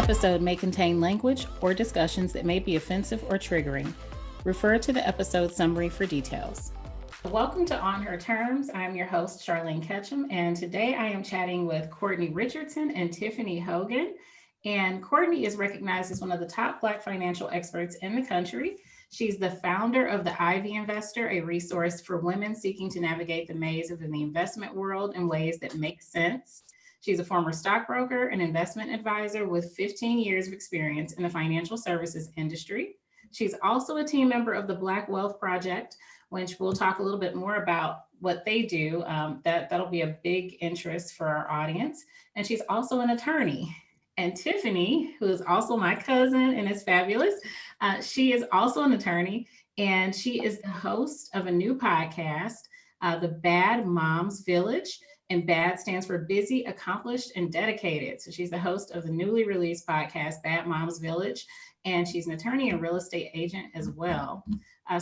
episode may contain language or discussions that may be offensive or triggering. Refer to the episode summary for details. Welcome to On Her Terms. I'm your host, Charlene Ketchum, and today I am chatting with Courtney Richardson and Tiffany Hogan. And Courtney is recognized as one of the top Black financial experts in the country. She's the founder of the Ivy Investor, a resource for women seeking to navigate the maze of the investment world in ways that make sense. She's a former stockbroker and investment advisor with 15 years of experience in the financial services industry. She's also a team member of the Black Wealth Project, which we'll talk a little bit more about what they do. That'll be a big interest for our audience. And she's also an attorney. And Tiffany, who is also my cousin and is fabulous, she is also an attorney, and she is the host of a new podcast, the B.A.D Moms Village. And B.A.D stands for Busy, Accomplished, and Dedicated. So she's the host of the newly released podcast, B.A.D Moms Village, and she's an attorney and real estate agent as well.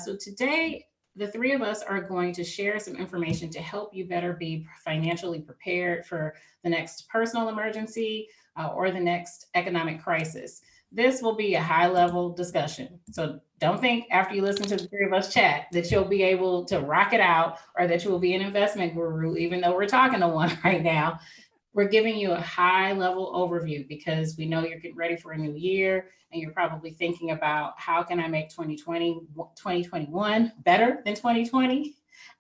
So today, the three of us are going to share some information to help you better be financially prepared for the next personal emergency or the next economic crisis. This will be a high-level discussion. So don't think after you listen to the three of us chat that you'll be able to rock it out or that you will be an investment guru, even though we're talking to one right now. We're giving you a high-level overview because we know you're getting ready for a new year and you're probably thinking about how can I make 2021 better than 2020?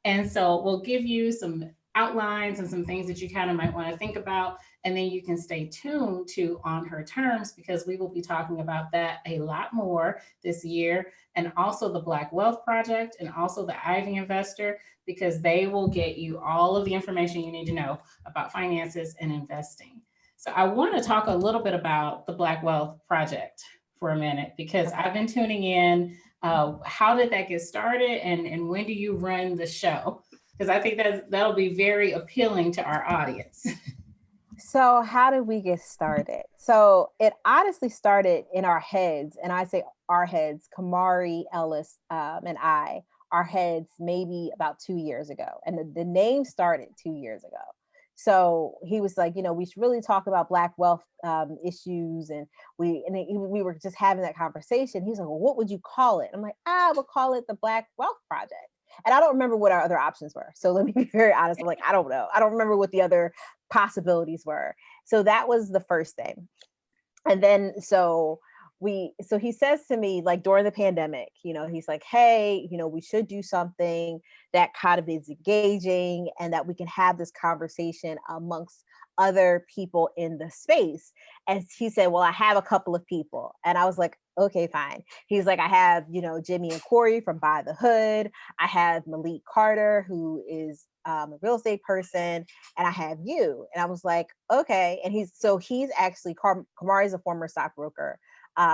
And so we'll give you some outlines and some things that you kind of might want to think about. And then you can stay tuned to On Her Terms because we will be talking about that a lot more this year. And also the Black Wealth Project and also the Ivy Investor, because they will get you all of the information you need to know about finances and investing. So I want to talk a little bit about the Black Wealth Project for a minute, because I've been tuning in. How did that get started? And when do you run the show? Because I think that'll be very appealing to our audience. So how did we get started? So it honestly started in our heads, and I say our heads, Kamari, Ellis, and I, our heads maybe about 2 years ago. And the name started 2 years ago. So he was like, we should really talk about Black wealth issues. And we were just having that conversation. He's like, well, what would you call it? I'm like, we'll call it the Black Wealth Project. And I don't remember what our other options were. So let me be very honest. I'm like, I don't know. I don't remember what the other possibilities were. So that was the first thing. And then, so he says to me, like during the pandemic, he's like, hey, we should do something that kind of is engaging and that we can have this conversation amongst other people in the space. And he said, well, I have a couple of people. And I was like, okay, fine. He's like, I have, Jimmy and Corey from By the Hood. I have Malik Carter, who is a real estate person, and I have you. And I was like, okay. And he's actually, Kamari is a former stockbroker.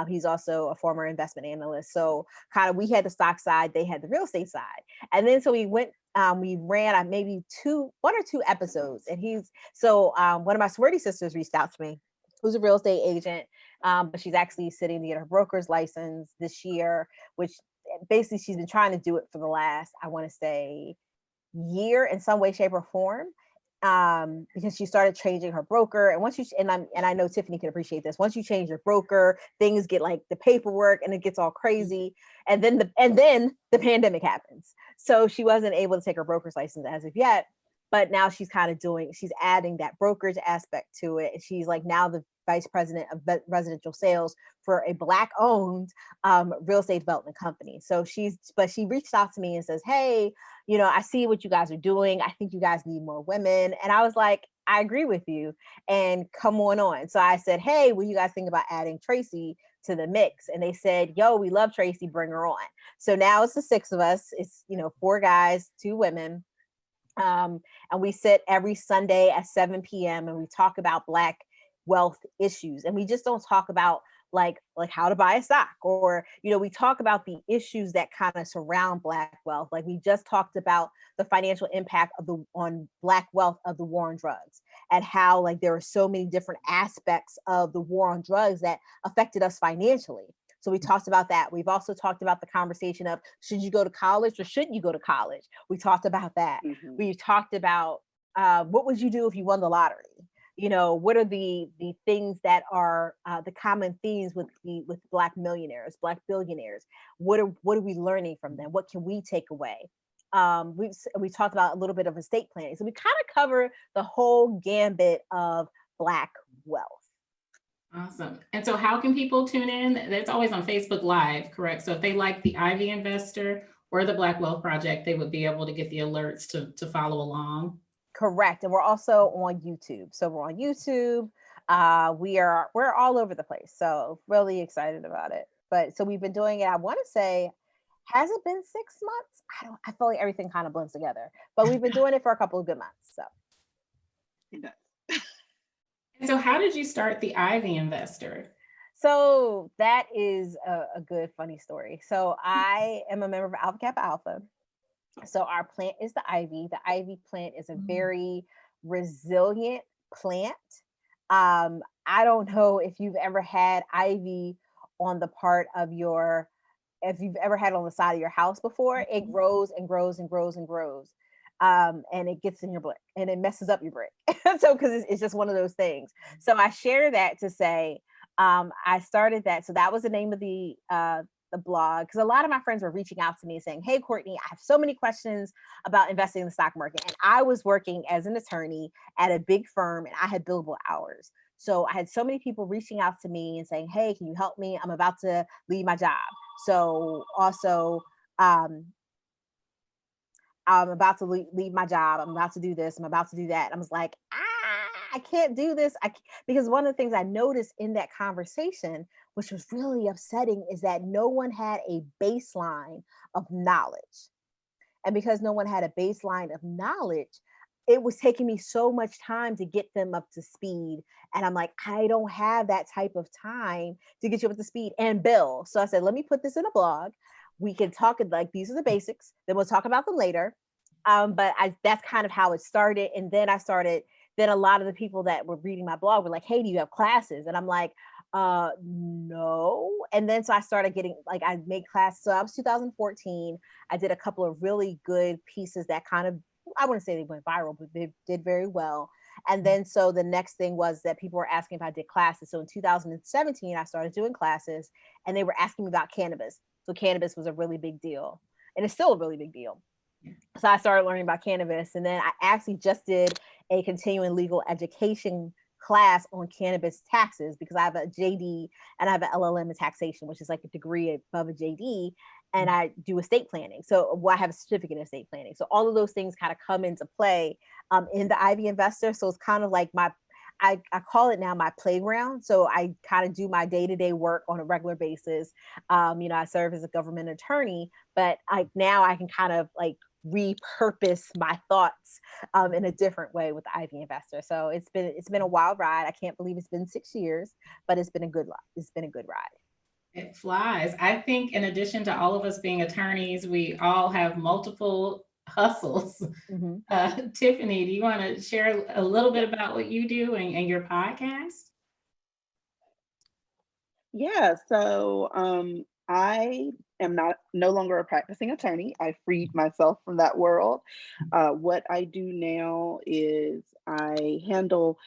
He's also a former investment analyst. So kind of we had the stock side, they had the real estate side. And then so we went, we ran maybe one or two episodes. And one of my sorority sisters reached out to me, who's a real estate agent, but she's actually sitting to get her broker's license this year, which basically she's been trying to do it for the last, I want to say, year in some way, shape, or form. Because she started changing her broker, and I know Tiffany can appreciate this. Once you change your broker, things get like the paperwork, and it gets all crazy. And then the pandemic happens, so she wasn't able to take her broker's license as of yet. But now she's adding that brokerage aspect to it. And she's like now the vice president of residential sales for a Black-owned real estate development company. So she reached out to me and says, hey, I see what you guys are doing. I think you guys need more women. And I was like, I agree with you. And come on. So I said, hey, what do you guys think about adding Tracy to the mix? And they said, yo, we love Tracy, bring her on. So now it's the six of us. It's, 4 guys, 2 women. And we sit every Sunday at 7 p.m. and we talk about Black wealth issues. And we just don't talk about like how to buy a stock, or, we talk about the issues that kind of surround Black wealth. Like we just talked about the financial impact on Black wealth of the war on drugs, and how like there are so many different aspects of the war on drugs that affected us financially. So we talked about that. We've also talked about the conversation of, should you go to college or shouldn't you go to college? We talked about that. Mm-hmm. We talked about what would you do if you won the lottery? what are the things that are the common themes with Black millionaires, Black billionaires? What are we learning from them? What can we take away? We talked about a little bit of estate planning, so we kind of cover the whole gambit of Black wealth. Awesome. And so how can people tune in? That's always on Facebook Live, correct? So if they like the Ivy Investor or the Black Wealth Project, they would be able to get the alerts to follow along. Correct. And we're also on YouTube. So we're on YouTube. We're all over the place. So really excited about it. But so we've been doing it, I want to say, has it been 6 months? I feel like everything kind of blends together. But we've been doing it for a couple of good months. So It does. And so how did you start the Ivy Investor? So that is a good, funny story. So I am a member of Alpha Kappa Alpha. So our plant is the ivy. The ivy plant is a very resilient plant. I don't know if you've ever had ivy on the part of your, if you've ever had it on the side of your house before. It grows and grows and grows and grows. And it gets in your brick and it messes up your brick. So, because it's just one of those things. So I share that to say, I started that. So that was the name of the blog, because a lot of my friends were reaching out to me saying, hey, Courtney, I have so many questions about investing in the stock market. And I was working as an attorney at a big firm and I had billable hours. So I had so many people reaching out to me and saying, hey, can you help me? I'm about to leave my job. So also, I'm about to leave my job. I'm about to do this. I'm about to do that. I was like, I can't do this. Because one of the things I noticed in that conversation, which was really upsetting, is that no one had a baseline of knowledge. And because no one had a baseline of knowledge, it was taking me so much time to get them up to speed. And I'm like, I don't have that type of time to get you up to speed and bill. So I said, let me put this in a blog. We can talk like these are the basics. Then we'll talk about them later. But that's kind of how it started. And then then a lot of the people that were reading my blog were like, hey, do you have classes? And I'm like, no. And then so I started getting, like, I made classes. So I was 2014. I did a couple of really good pieces that kind of, I wouldn't say they went viral, but they did very well. And then so the next thing was that people were asking if I did classes. So in 2017, I started doing classes and they were asking me about cannabis. So cannabis was a really big deal. And it's still a really big deal. So I started learning about cannabis. And then I actually just did a continuing legal education class on cannabis taxes, because I have a JD and I have an LLM in taxation, which is like a degree above a JD. And I do estate planning. So I have a certificate in estate planning. So all of those things kind of come into play in the Ivy Investor. So it's kind of like I call it now my playground. So I kind of do my day-to-day work on a regular basis. I serve as a government attorney, but now I can kind of like repurpose my thoughts in a different way with the Ivy Investor. So it's been a wild ride. I can't believe it's been 6 years, but it's been a good ride. It flies. I think in addition to all of us being attorneys, we all have multiple hustles. Mm-hmm. Tiffany, do you want to share a little bit about what you do and your podcast? Yeah, so I am no longer a practicing attorney. I freed myself from that world. What I do now is I handle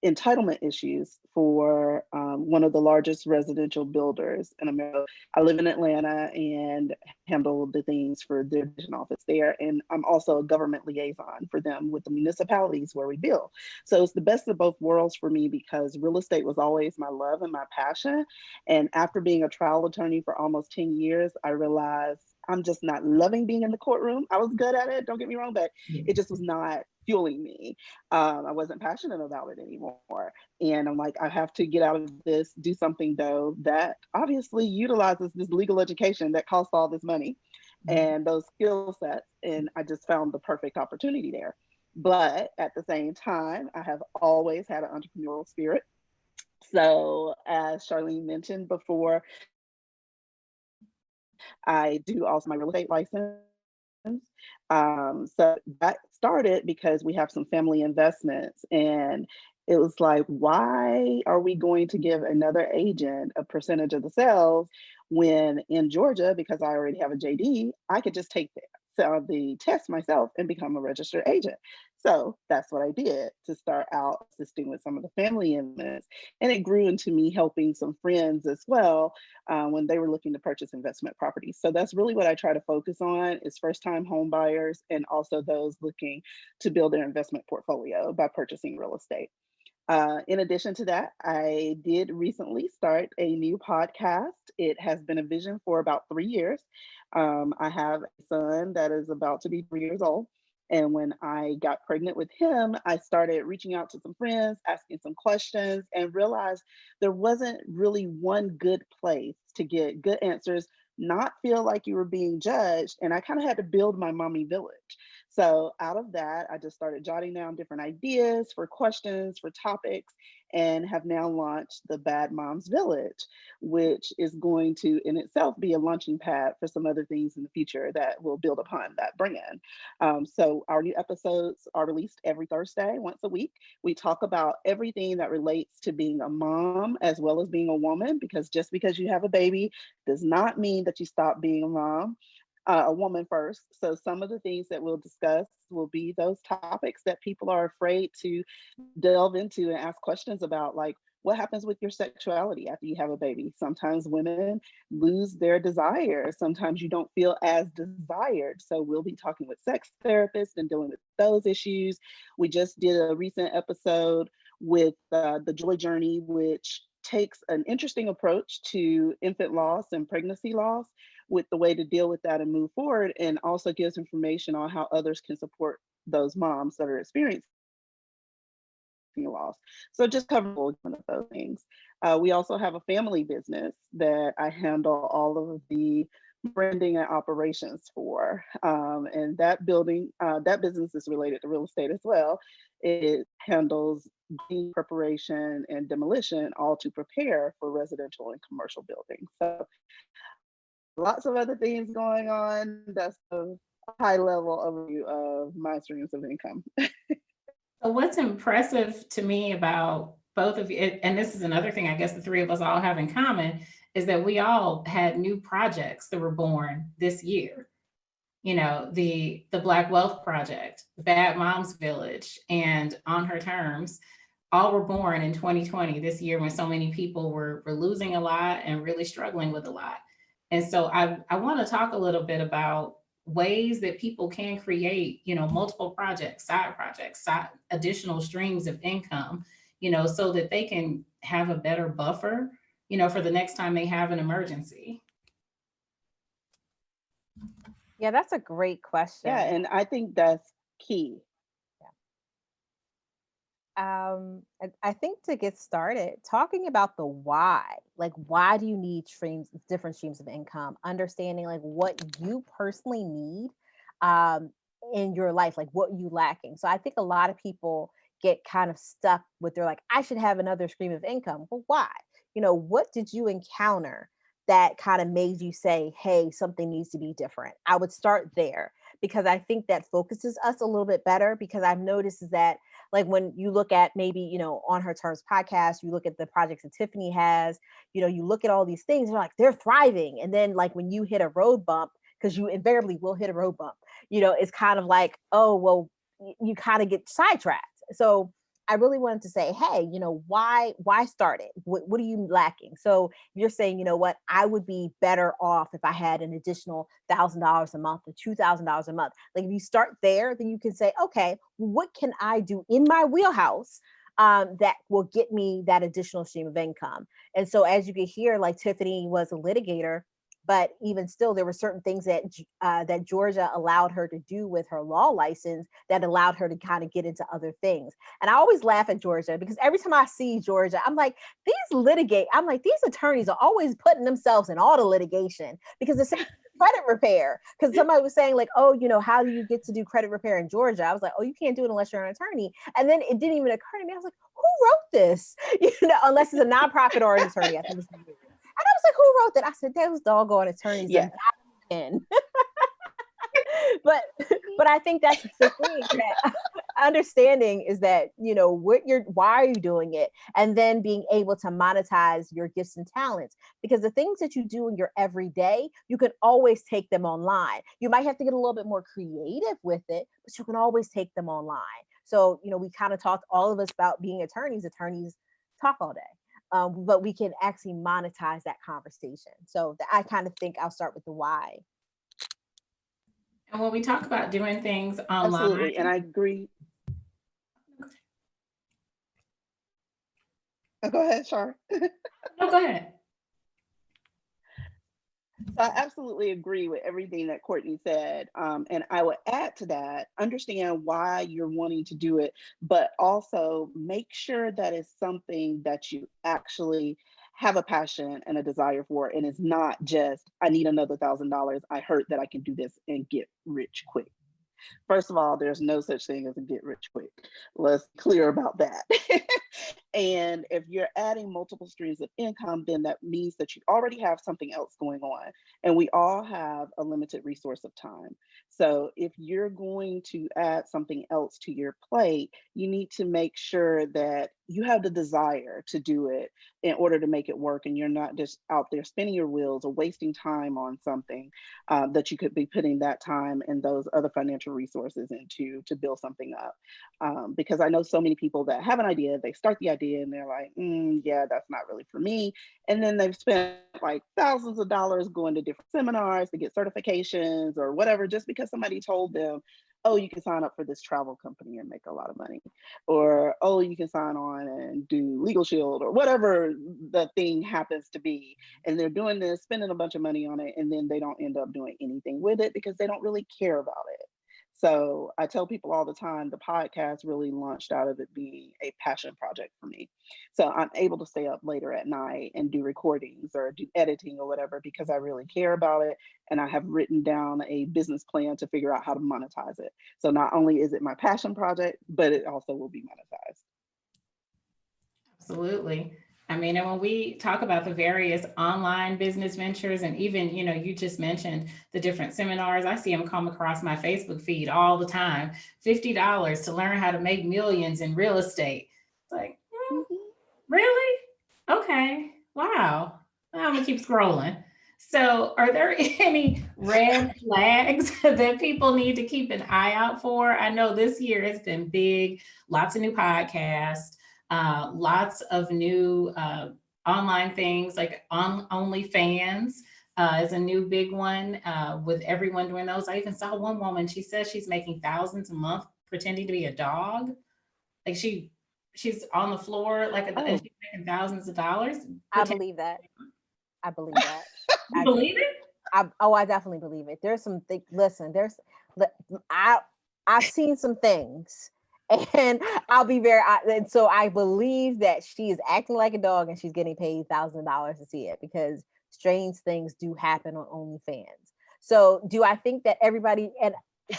entitlement issues for one of the largest residential builders in America. I live in Atlanta and handle the things for their division office there. And I'm also a government liaison for them with the municipalities where we build. So it's the best of both worlds for me, because real estate was always my love and my passion. And after being a trial attorney for almost 10 years, I realized I'm just not loving being in the courtroom. I was good at it, don't get me wrong, but it just was not fueling me. I wasn't passionate about it anymore. And I'm like, I have to get out of this, do something though that obviously utilizes this legal education that costs all this money and those skill sets. And I just found the perfect opportunity there. But at the same time, I have always had an entrepreneurial spirit. So as Charlene mentioned before, I do also my real estate license. So that started because we have some family investments, and it was like, why are we going to give another agent a percentage of the sales when in Georgia, because I already have a JD, I could just take the test myself and become a registered agent. So that's what I did to start out assisting with some of the family investments. And it grew into me helping some friends as well when they were looking to purchase investment properties. So that's really what I try to focus on is first time home buyers and also those looking to build their investment portfolio by purchasing real estate. In addition to that, I did recently start a new podcast. It has been a vision for about 3 years. I have a son that is about to be 3 years old. And when I got pregnant with him, I started reaching out to some friends, asking some questions, and realized there wasn't really one good place to get good answers, not feel like you were being judged. And I kind of had to build my mommy village. So out of that, I just started jotting down different ideas for questions, for topics, and have now launched the Bad Moms Village, which is going to in itself be a launching pad for some other things in the future that will build upon that brand. So our new episodes are released every Thursday, once a week. We talk about everything that relates to being a mom as well as being a woman, because just because you have a baby does not mean that you stop being a mom. A woman first. So some of the things that we'll discuss will be those topics that people are afraid to delve into and ask questions about, like what happens with your sexuality after you have a baby. Sometimes women lose their desire. Sometimes you don't feel as desired. So we'll be talking with sex therapists and dealing with those issues. We just did a recent episode with the Joy Journey, which takes an interesting approach to infant loss and pregnancy loss with the way to deal with that and move forward, and also gives information on how others can support those moms that are experiencing loss. So just cover one of those things. We also have a family business that I handle all of the branding and operations for. And that business is related to real estate as well. It handles preparation and demolition, all to prepare for residential and commercial buildings. So lots of other things going on. That's a high level overview of my streams of income. So what's impressive to me about both of you, and this is another thing I guess the three of us all have in common, is that we all had new projects that were born this year. You know, the Black Wealth Project, Bad Moms Village, and On Her Terms, all were born in 2020, this year when so many people were losing a lot and really struggling with a lot. And so I want to talk a little bit about ways that people can create, you know, multiple projects, side additional streams of income, you know, so that they can have a better buffer, you know, for the next time they have an emergency. Yeah, that's a great question. Yeah, and I think that's key. I think to get started, talking about the why, like why do you need different streams of income, understanding like what you personally need um, in your life, like what you lacking. So I think a lot of people get kind of stuck with they're like, I should have another stream of income. Well, why? You know, what did you encounter that kind of made you say, hey, something needs to be different? I would start there because I think that focuses us a little bit better, because I've noticed is that like when you look at maybe, you know, On Her Terms podcast, you look at the projects that Tiffany has, you know, you look at all these things, you're like, they're thriving. And then like when you hit a road bump, because you invariably will hit a road bump, you know, it's kind of like, oh, well, you kind of get sidetracked. So I really wanted to say, hey, you know, why start it? What are you lacking? So you're saying, you know what, I would be better off if I had an additional $1,000 a month or $2,000 a month. Like if you start there, then you can say, okay, what can I do in my wheelhouse that will get me that additional stream of income? And so as you can hear, like Tiffany was a litigator, but even still, there were certain things that that Georgia allowed her to do with her law license that allowed her to kind of get into other things. And I always laugh at Georgia because every time I see Georgia, I'm like, these attorneys are always putting themselves in all the litigation because it's credit repair. Because somebody was saying like, oh, you know, how do you get to do credit repair in Georgia? I was like, oh, you can't do it unless you're an attorney. And then it didn't even occur to me. I was like, who wrote this? You know, unless it's a nonprofit or an attorney. I think it's and I was like, who wrote that? I said, those doggone attorneys. Yeah. but I think that's the thing, that understanding is that, you know, why are you doing it? And then being able to monetize your gifts and talents, because the things that you do in your everyday, you can always take them online. You might have to get a little bit more creative with it, but you can always take them online. So, we kind of talked, all of us, about being attorneys. Attorneys talk all day. But we can actually monetize that conversation. So I kind of think I'll start with the why. And when we talk about doing things online, absolutely, and I agree. Oh, go ahead, Char. no, go ahead. I absolutely agree with everything that Courtney said. And I would add to that, understand why you're wanting to do it, but also make sure that it's something that you actually have a passion and a desire for. And it's not just, I need another $1,000. I heard that I can do this and get rich quick. First of all, there's no such thing as a get rich quick. Let's be clear about that. And if you're adding multiple streams of income, then that means that you already have something else going on. And we all have a limited resource of time. So if you're going to add something else to your plate, you need to make sure that you have the desire to do it in order to make it work. And you're not just out there spinning your wheels or wasting time on something that you could be putting that time and those other financial resources into to build something up. Because I know so many people that have an idea, they start the idea and they're like, yeah, that's not really for me. And then they've spent like thousands of dollars going to different seminars to get certifications or whatever, just because somebody told them, oh, you can sign up for this travel company and make a lot of money. Or, oh, you can sign on and do Legal Shield or whatever the thing happens to be. And they're doing this, spending a bunch of money on it, and then they don't end up doing anything with it because they don't really care about it. So I tell people all the time, the podcast really launched out of it being a passion project for me. So I'm able to stay up later at night and do recordings or do editing or whatever because I really care about it. And I have written down a business plan to figure out how to monetize it. So not only is it my passion project, but it also will be monetized. Absolutely. I mean, and when we talk about the various online business ventures, and even, you just mentioned the different seminars, I see them come across my Facebook feed all the time. $50 to learn how to make millions in real estate. It's like, really? Okay. Wow. I'm gonna keep scrolling. So, are there any red flags that people need to keep an eye out for? I know this year has been big, lots of new podcasts, lots of new online things like on OnlyFans is a new big one with everyone doing those. I even saw one woman, she says she's making thousands a month pretending to be a dog. Like she's on the floor and she's making thousands of dollars. I believe that. I believe that. You believe it? I definitely believe it. There's some things. Listen, I've seen some things, and I'll be and so I believe that she is acting like a dog, and she's getting paid $1,000 to see it because strange things do happen on OnlyFans. So, do I think that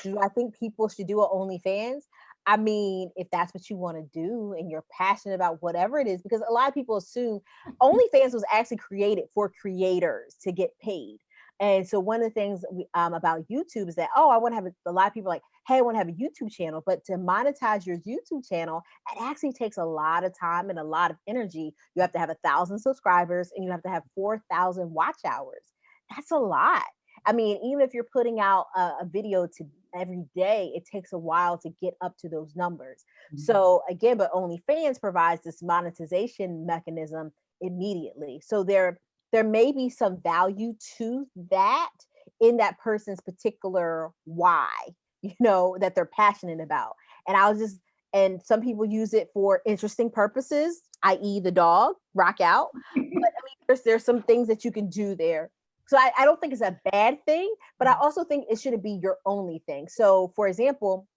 do I think people should do an OnlyFans? I mean, if that's what you want to do and you're passionate about whatever it is, because a lot of people assume OnlyFans was actually created for creators to get paid. And so one of the things about YouTube is that, I want to have a lot of people like, hey, I want to have a YouTube channel, but to monetize your YouTube channel, it actually takes a lot of time and a lot of energy. You have to have 1,000 subscribers and you have to have 4,000 watch hours. That's a lot. I mean, even if you're putting out a video every day, it takes a while to get up to those numbers. Mm-hmm. So again, but OnlyFans provides this monetization mechanism immediately. So there may be some value to that in that person's particular why, that they're passionate about. And some people use it for interesting purposes, i.e. the dog, rock out. But I mean, there's some things that you can do there. So I don't think it's a bad thing, but I also think it shouldn't be your only thing. So for example,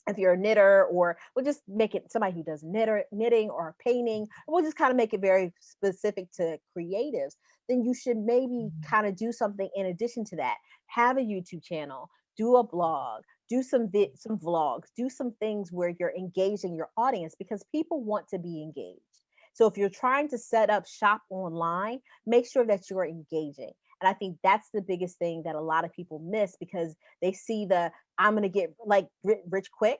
if you're a knitter, or we'll just make it somebody who does knitting or painting, we'll just kind of make it very specific to creatives, then you should maybe kind of do something in addition to that. Have a YouTube channel, do a blog, do some vlogs, do some things where you're engaging your audience because people want to be engaged. So if you're trying to set up shop online, make sure that you're engaging. And I think that's the biggest thing that a lot of people miss because they see I'm going to get like rich quick.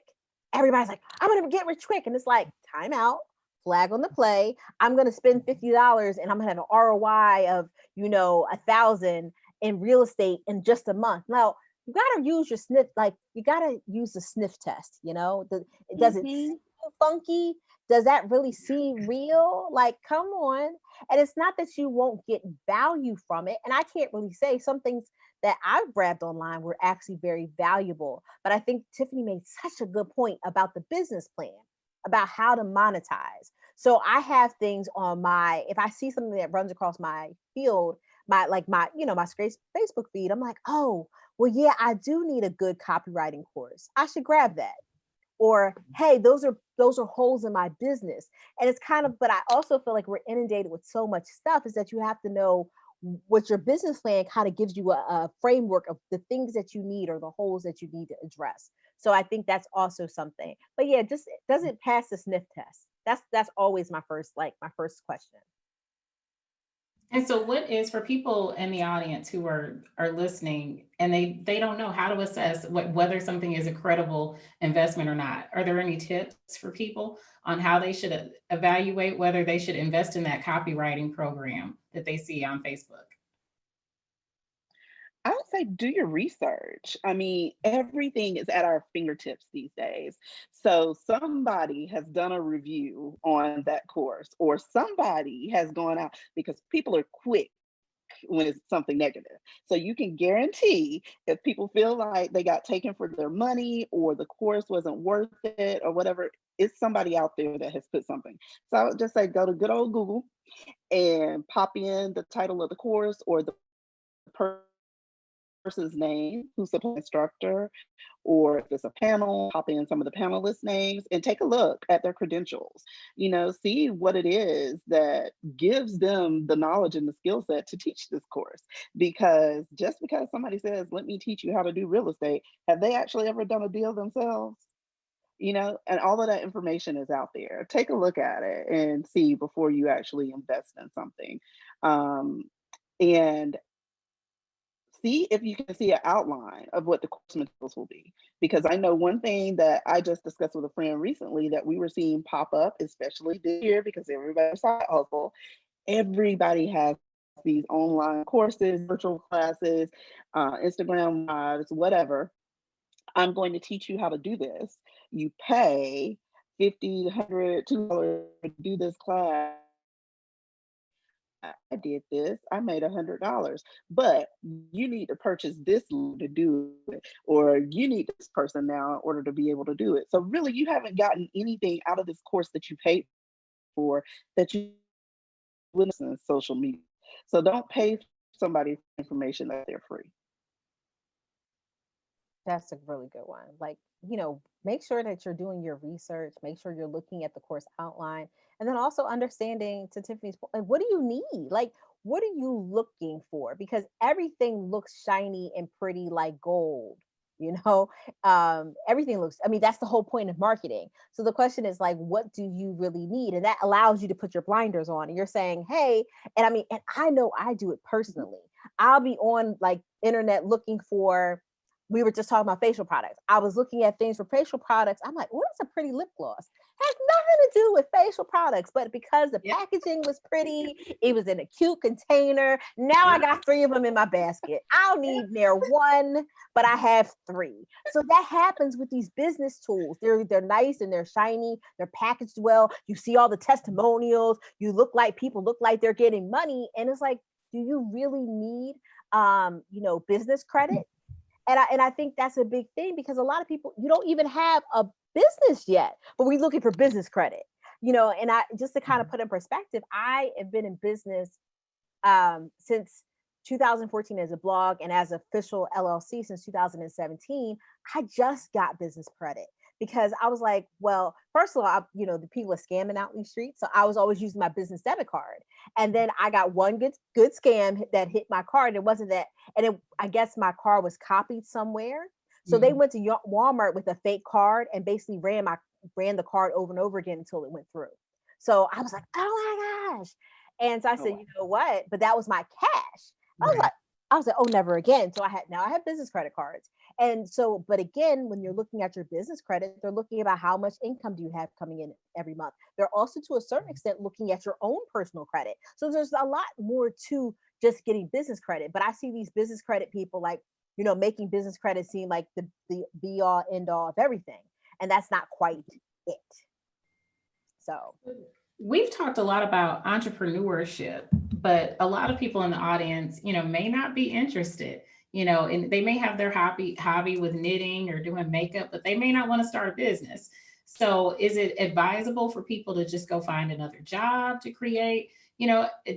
Everybody's like, I'm going to get rich quick. And it's like, time out, flag on the play. I'm going to spend $50 and I'm going to have an ROI of, 1,000 in real estate in just a month. Now, you gotta use your sniff, like you gotta use the sniff test, does it Hmm. seem funky? Does that really seem real? Like, come on. And it's not that you won't get value from it. And I can't really say some things that I've grabbed online were actually very valuable. But I think Tiffany made such a good point about the business plan, about how to monetize. So I have things on my, if I see something that runs across my field, my Facebook feed, I'm like, oh, well, yeah, I do need a good copywriting course. I should grab that. Or, hey, those are holes in my business. And it's kind of, but I also feel like we're inundated with so much stuff, is that you have to know what your business plan kind of gives you a framework of the things that you need or the holes that you need to address. So I think that's also something. But yeah, just does it pass the sniff test? That's always my first question. And so what is for people in the audience who are listening and they don't know how to assess whether something is a credible investment or not. Are there any tips for people on how they should evaluate whether they should invest in that copywriting program that they see on Facebook? I would say do your research. I mean, everything is at our fingertips these days. So somebody has done a review on that course, or somebody has gone out, because people are quick when it's something negative. So you can guarantee if people feel like they got taken for their money, or the course wasn't worth it, or whatever, it's somebody out there that has put something. So I would just say go to good old Google and pop in the title of the course, or the person's name who's the instructor, or if it's a panel, pop in some of the panelists' names and take a look at their credentials. See what it is that gives them the knowledge and the skill set to teach this course. Because just because somebody says, let me teach you how to do real estate, have they actually ever done a deal themselves? And all of that information is out there. Take a look at it and see before you actually invest in something. Um, and see if you can see an outline of what the course materials will be. Because I know one thing that I just discussed with a friend recently that we were seeing pop up, especially this year, because everybody's side hustle. Everybody has these online courses, virtual classes, Instagram lives, whatever. I'm going to teach you how to do this. You pay 50, 100, $2 to do this class. I did this, I made $100, but you need to purchase this to do it, or you need this person now in order to be able to do it. So really, you haven't gotten anything out of this course that you paid for, that you witness in social media. So don't pay somebody for information that they're free. That's a really good one. Like, make sure that you're doing your research, make sure you're looking at the course outline, and then also understanding, to Tiffany's point, like, what do you need? Like, what are you looking for? Because everything looks shiny and pretty like gold. You know, everything looks, I mean, that's the whole point of marketing. So the question is, like, what do you really need? And that allows you to put your blinders on, and you're saying, hey, and I mean, and I know I do it personally. I'll be on like internet looking for, we were just talking about facial products. I was looking at things for facial products. I'm like, what is a pretty lip gloss? Has nothing to do with facial products, but because the Yep. packaging was pretty, it was in a cute container. Now I Yep. got three of them in my basket. I'll need near one, but I have three. So that happens with these business tools. They're nice and they're shiny. They're packaged well. You see all the testimonials. People look like they're getting money, and it's like, do you really need business credit? And I think that's a big thing, because a lot of people, you don't even have a business yet, but we're looking for business credit. And I, just to kind of put in perspective, I have been in business since 2014 as a blog, and as official LLC since 2017. I just got business credit because I was like, well, first of all, the people are scamming out in these streets, so I was always using my business debit card. And then I got one good scam that hit my card. It wasn't that, and I guess my card was copied somewhere. So they Mhm. went to Walmart with a fake card and basically ran the card over and over again until it went through. So I was like, oh my gosh. And so I Oh, said, wow. you know what? But that was my cash. I was Right. like, oh, never again. So I have business credit cards. And so, but again, when you're looking at your business credit, they're looking about how much income do you have coming in every month. They're also, to a certain extent, looking at your own personal credit. So there's a lot more to just getting business credit. But I see these business credit people like, making business credit seem like the be all end all of everything. And that's not quite it. So We've talked a lot about entrepreneurship, but a lot of people in the audience, may not be interested, and they may have their hobby with knitting or doing makeup, but they may not want to start a business. So is it advisable for people to just go find another job to create,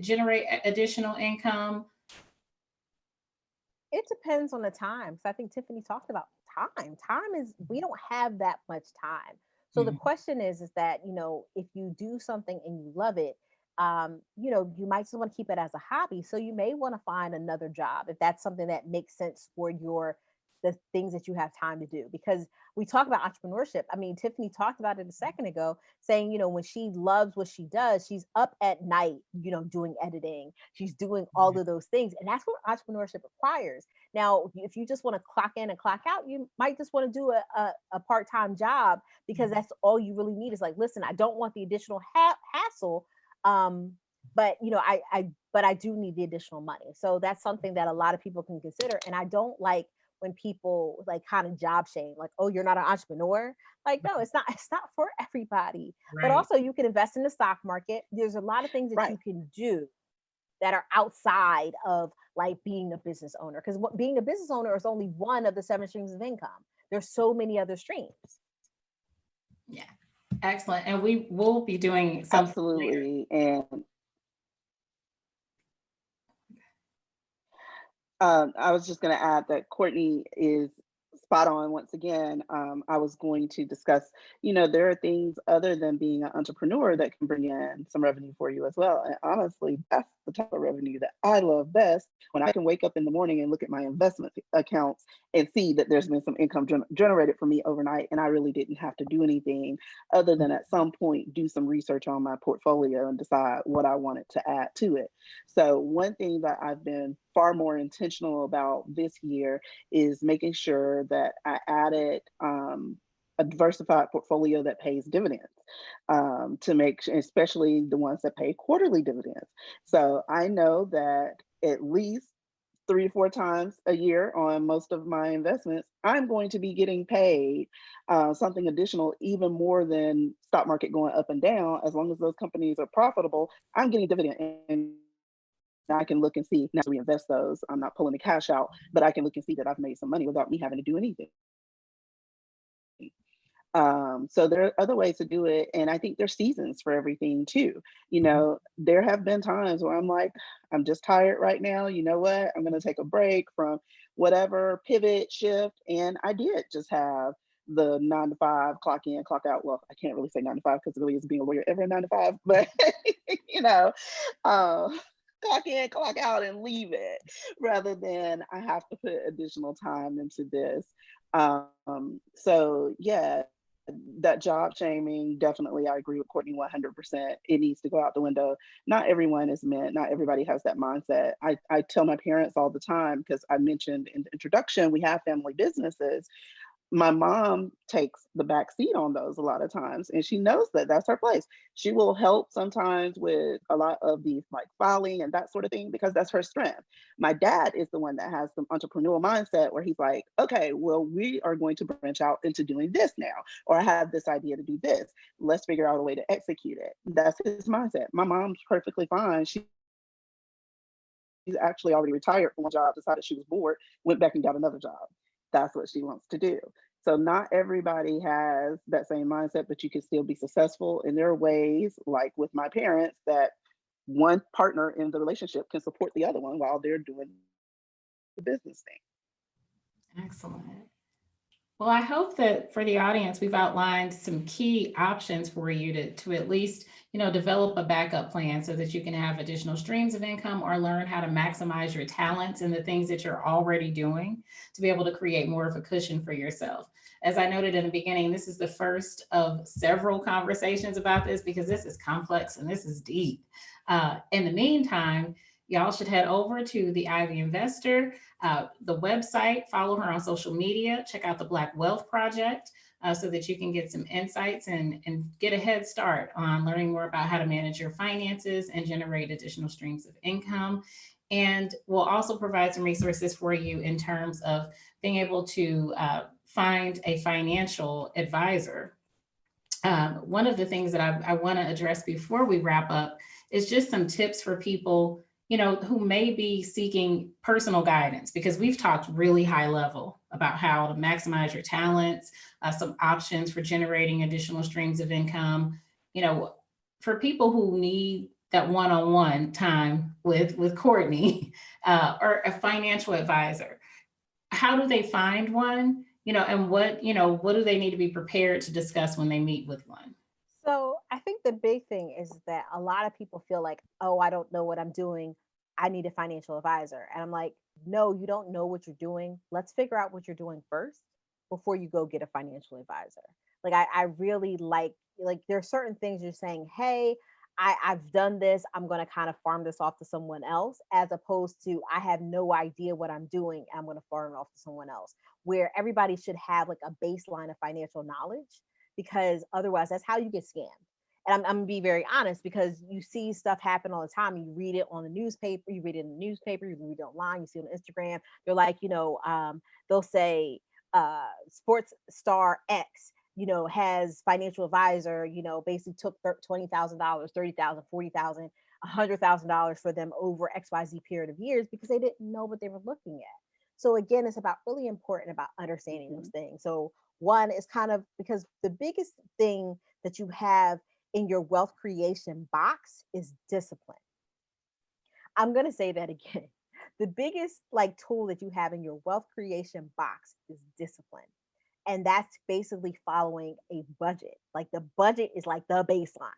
generate additional income? it depends on the time. So I think Tiffany talked about time. Time is, we don't have that much time. So the Mhm. question is that, if you do something and you love it, you might still want to keep it as a hobby. So you may want to find another job if that's something that makes sense for the things that you have time to do. Because we talk about entrepreneurship. I mean, Tiffany talked about it a second ago, saying, when she loves what she does, she's up at night, doing editing, she's doing all of those things. And that's what entrepreneurship requires. Now, if you just want to clock in and clock out, you might just want to do a part-time job, because that's all you really need is like, listen, I don't want the additional hassle. But I do need the additional money. So that's something that a lot of people can consider. And I don't like when people like kind of job shame, like, oh, you're not an entrepreneur. Like, no, it's not for everybody. But Right. also you can invest in the stock market. There's a lot of things that Right. you can do that are outside of like being a business owner. Because being a business owner is only one of the 7 streams of income. There's so many other streams. Yeah. Excellent. And we will be doing something later. Absolutely. And I was just going to add that Courtney is spot on once again. I was going to discuss, there are things other than being an entrepreneur that can bring in some revenue for you as well. And honestly, that's the type of revenue that I love best, when I can wake up in the morning and look at my investment accounts and see that there's been some income generated for me overnight. And I really didn't have to do anything other than at some point do some research on my portfolio and decide what I wanted to add to it. So one thing that I've been far more intentional about this year is making sure that I added a diversified portfolio that pays dividends, to make sure, especially the ones that pay quarterly dividends. So I know that at least 3 to 4 times a year on most of my investments, I'm going to be getting paid something additional, even more than stock market going up and down. As long as those companies are profitable, I'm getting dividend. And I can look and see, now to reinvest those. I'm not pulling the cash out, but I can look and see that I've made some money without me having to do anything. So there are other ways to do it. And I think there's seasons for everything too. There have been times where I'm like, I'm just tired right now. You know what? I'm going to take a break from whatever, pivot, shift. And I did just have the 9 to 5, clock in, clock out. Well, I can't really say 9 to 5 because it really is being a lawyer ever 9 to 5, but you know, clock in, clock out, and leave it, rather than I have to put additional time into this. So yeah, that job shaming, definitely, I agree with Courtney 100%. It needs to go out the window. Not everyone is meant, not everybody has that mindset. I tell my parents all the time, because I mentioned in the introduction, we have family businesses. My mom takes the back seat on those a lot of times, and she knows that that's her place. She will help sometimes with a lot of these like filing and that sort of thing, because that's her strength. My dad is the one that has some entrepreneurial mindset, where he's like, okay, well, we are going to branch out into doing this now, or I have this idea to do this, let's figure out a way to execute it. That's his mindset. My mom's perfectly fine. She's actually already retired from one job, decided she was bored, went back and got another job. That's what she wants to do. So not everybody has that same mindset, but you can still be successful. And there are ways, like with my parents, that one partner in the relationship can support the other one while they're doing the business thing. Excellent. Well, I hope that for the audience, we've outlined some key options for you to at least, develop a backup plan so that you can have additional streams of income or learn how to maximize your talents and the things that you're already doing to be able to create more of a cushion for yourself. As I noted in the beginning, this is the first of several conversations about this, because this is complex and this is deep. In the meantime, y'all should head over to the Ivy Investor, the website, follow her on social media, check out the Black Wealth Project. so that you can get some insights and get a head start on learning more about how to manage your finances and generate additional streams of income. And we'll also provide some resources for you in terms of being able to find a financial advisor. One of the things that I want to address before we wrap up is just some tips for people, who may be seeking personal guidance, because we've talked really high level about how to maximize your talents, some options for generating additional streams of income. For people who need that one-on-one time with Courtney or a financial advisor, how do they find one? And what do they need to be prepared to discuss when they meet with one? So I think the big thing is that a lot of people feel like, oh, I don't know what I'm doing. I need a financial advisor. And I'm like, no, you don't know what you're doing. Let's figure out what you're doing first before you go get a financial advisor. Like I really like there are certain things you're saying, hey, I've done this. I'm going to kind of farm this off to someone else, as opposed to I have no idea what I'm doing. I'm going to farm it off to someone else, where everybody should have like a baseline of financial knowledge, because otherwise that's how you get scammed. And I'm gonna be very honest, because you see stuff happen all the time. You read it on the newspaper, you read it in the newspaper, you read it online, you see it on Instagram. They're like, they'll say sports star X, has financial advisor, basically took $20,000, 30,000, 40,000, $100,000 for them over XYZ period of years, because they didn't know what they were looking at. So again, it's about really important about understanding those things. So one is kind of, because the biggest thing that you have in your wealth creation box is discipline. I'm going to say that again. The biggest tool that you have in your wealth creation box is discipline. And that's basically following a budget. Like the budget is like the baseline.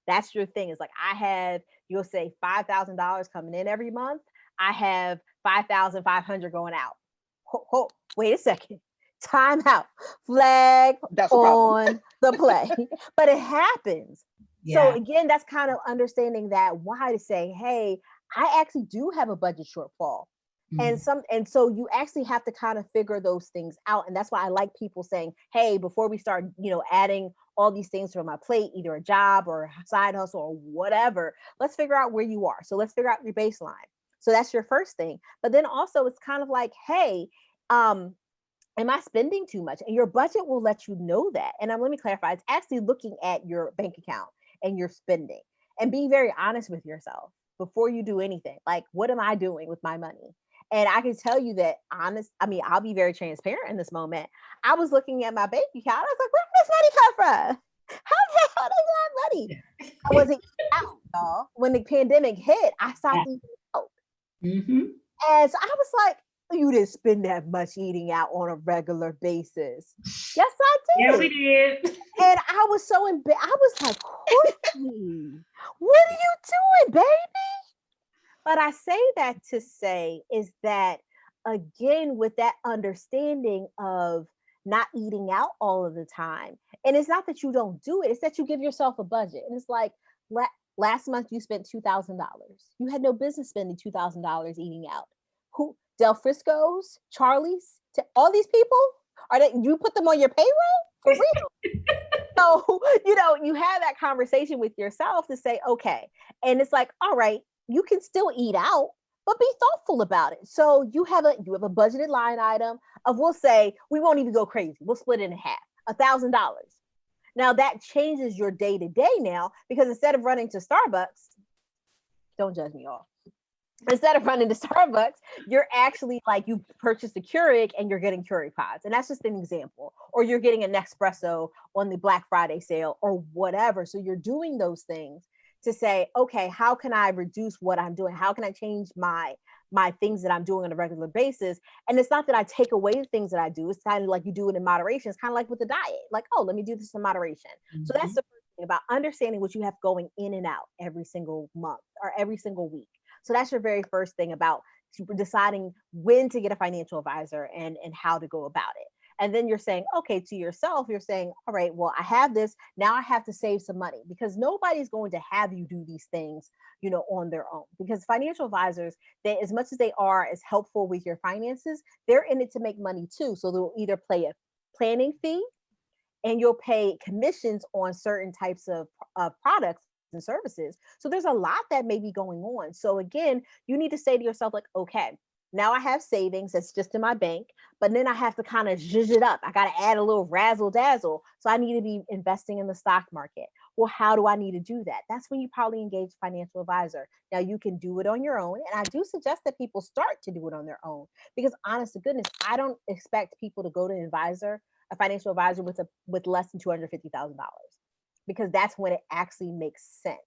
That's your thing. It's like you'll say $5,000 coming in every month. I have 5,500 going out. Wait a second. Time out. Flag That's on the play. But it happens. Yeah. So again, that's kind of understanding that why to say, hey, I actually do have a budget shortfall. And so you actually have to kind of figure those things out. And that's why I like people saying, hey, before we start, adding all these things to my plate, either a job or a side hustle or whatever, let's figure out where you are. So let's figure out your baseline. So that's your first thing. But then also it's kind of like, hey, am I spending too much? And your budget will let you know that. And let me clarify, it's actually looking at your bank account and your spending and being very honest with yourself before you do anything. Like, what am I doing with my money? And I can tell you that I'll be very transparent in this moment. I was looking at my bank account. I was like, where did this money come from? How the hell did I have money? I wasn't out, y'all. When the pandemic hit, I stopped eating out. Mm-hmm. And so I was like, you didn't spend that much eating out on a regular basis. Yes, I did. Yeah, we did. And I was so embarrassed. I was like, Courtney, what are you doing, baby? But I say that to say is that, again, with that understanding of not eating out all of the time, and it's not that you don't do it, it's that you give yourself a budget. And it's like, last month you spent $2,000. You had no business spending $2,000 eating out. Who? Del Frisco's, Charlie's, all these people? You put them on your payroll? For real? So, you have that conversation with yourself to say, okay. And it's like, all right, you can still eat out, but be thoughtful about it. So you have a budgeted line item of, we'll say, we won't even go crazy. We'll split it in half, $1,000. Now that changes your day to day now, because instead of running to Starbucks, don't judge me all. Instead of running to Starbucks, you're actually you purchased a Keurig and you're getting Keurig pods. And that's just an example. Or you're getting an Nespresso on the Black Friday sale or whatever. So you're doing those things to say, okay, how can I reduce what I'm doing? How can I change my things that I'm doing on a regular basis? And it's not that I take away the things that I do. It's kind of like you do it in moderation. It's kind of like with the diet. Like, oh, let me do this in moderation. Mm-hmm. So that's the first thing, about understanding what you have going in and out every single month or every single week. So that's your very first thing about deciding when to get a financial advisor and how to go about it. And then you're saying, okay, to yourself, you're saying, all right, well, I have this. Now I have to save some money, because nobody's going to have you do these things, on their own. Because financial advisors, as much as they are as helpful with your finances, they're in it to make money too. So they'll either pay a planning fee and you'll pay commissions on certain types of products and services. So there's a lot that may be going on. So again, you need to say to yourself, like, okay, now I have savings that's just in my bank, but then I have to kind of zhuzh it up. I got to add a little razzle dazzle. So I need to be investing in the stock market. Well, how do I need to do that? That's when you probably engage a financial advisor. Now you can do it on your own. And I do suggest that people start to do it on their own, because honest to goodness, I don't expect people to go to a financial advisor with less than $250,000, because that's when it actually makes sense.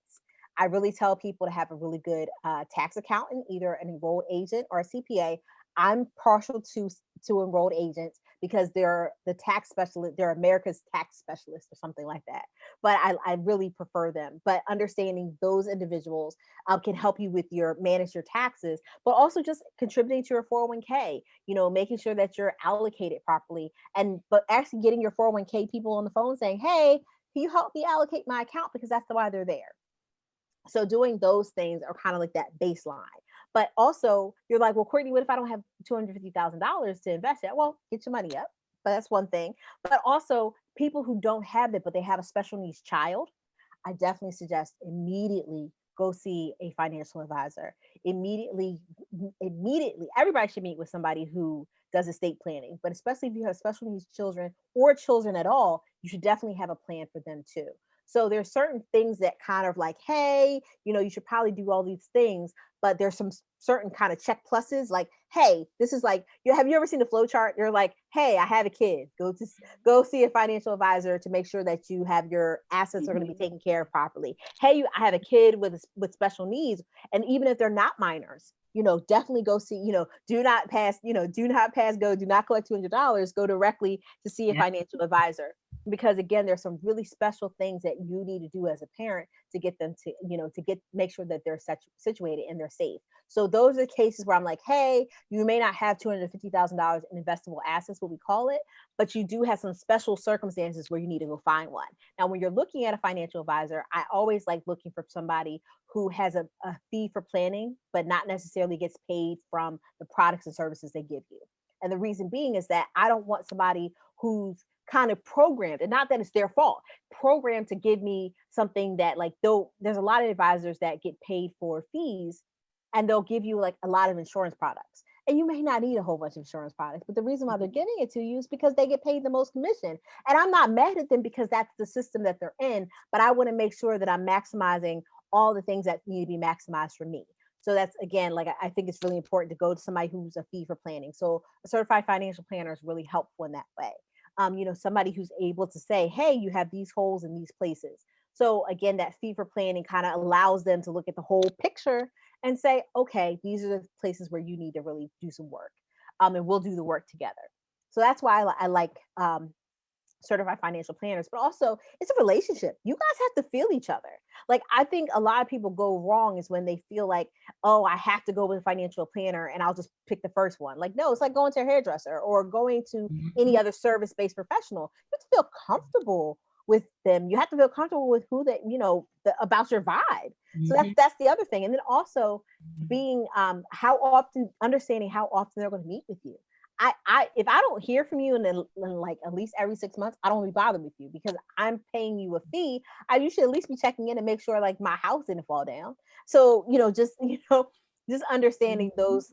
I really tell people to have a really good tax accountant, either an enrolled agent or a CPA. I'm partial to enrolled agents because they're the tax specialist, they're America's tax specialist or something like that. But I really prefer them. But understanding those individuals can help you with manage your taxes, but also just contributing to your 401k, making sure that you're allocated properly. But actually getting your 401k people on the phone saying, hey, can you help me allocate my account? Because that's why they're there. So doing those things are kind of like that baseline. But also you're like, well, Courtney, what if I don't have $250,000 to invest yet? Well, get your money up. But that's one thing. But also people who don't have it, but they have a special needs child, I definitely suggest immediately go see a financial advisor. Immediately, everybody should meet with somebody who does estate planning, but especially if you have special needs children or children at all, you should definitely have a plan for them too. So there's certain things that kind of like, hey, you should probably do all these things, but there's some certain kind of check pluses. Like, hey, this is like, have you ever seen the flow chart? You're like, hey, I have a kid. Go see a financial advisor to make sure that you have your assets are going to be taken care of properly. Hey, I have a kid with special needs, and even if they're not minors, definitely go see. Do not collect $200. Go directly to see a financial advisor. Because again, there's some really special things that you need to do as a parent to get them to, make sure that they're situated and they're safe. So those are the cases where I'm like, hey, you may not have $250,000 in investable assets, what we call it, but you do have some special circumstances where you need to go find one. Now, when you're looking at a financial advisor, I always like looking for somebody who has a fee for planning, but not necessarily gets paid from the products and services they give you. And the reason being is that I don't want somebody who's kind of programmed, and not that it's their fault, programmed to give me something that, like, though there's a lot of advisors that get paid for fees and they'll give you like a lot of insurance products, and you may not need a whole bunch of insurance products, but the reason why they're giving it to you is because they get paid the most commission. And I'm not mad at them because that's the system that they're in, but I want to make sure that I'm maximizing all the things that need to be maximized for me. So that's, again, like, I think it's really important to go to somebody who's a fee for planning. So a certified financial planner is really helpful in that way. Somebody who's able to say, hey, you have these holes in these places. So again, that fee for planning kind of allows them to look at the whole picture and say, okay, these are the places where you need to really do some work. And we'll do the work together. So that's why I like certified financial planners, but also it's a relationship. You guys have to feel each other. Like, I think a lot of people go wrong is when they feel like, oh, I have to go with a financial planner and I'll just pick the first one. Like, no, it's like going to a hairdresser or going to any other service-based professional. You have to feel comfortable with them. You have to feel comfortable with who that, about your vibe. So that's the other thing. And then also being understanding how often they're going to meet with you. If I don't hear from you in like at least every 6 months, I don't be bothered with you because I'm paying you a fee. You should at least be checking in and make sure like my house didn't fall down. So, just understanding those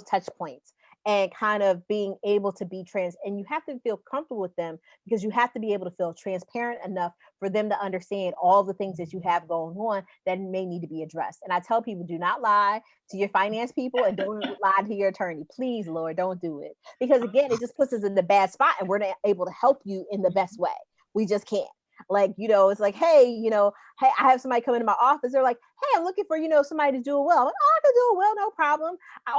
touch points and kind of being able to be and you have to feel comfortable with them because you have to be able to feel transparent enough for them to understand all the things that you have going on that may need to be addressed. And I tell people, do not lie to your finance people and don't lie to your attorney. Please, Lord, don't do it. Because again, it just puts us in the bad spot and we're not able to help you in the best way. We just can't. Like, it's like, hey, hey, I have somebody come into my office. They're like, hey, I'm looking for, somebody to do a will. I'm like, oh, I can do a will, no problem. I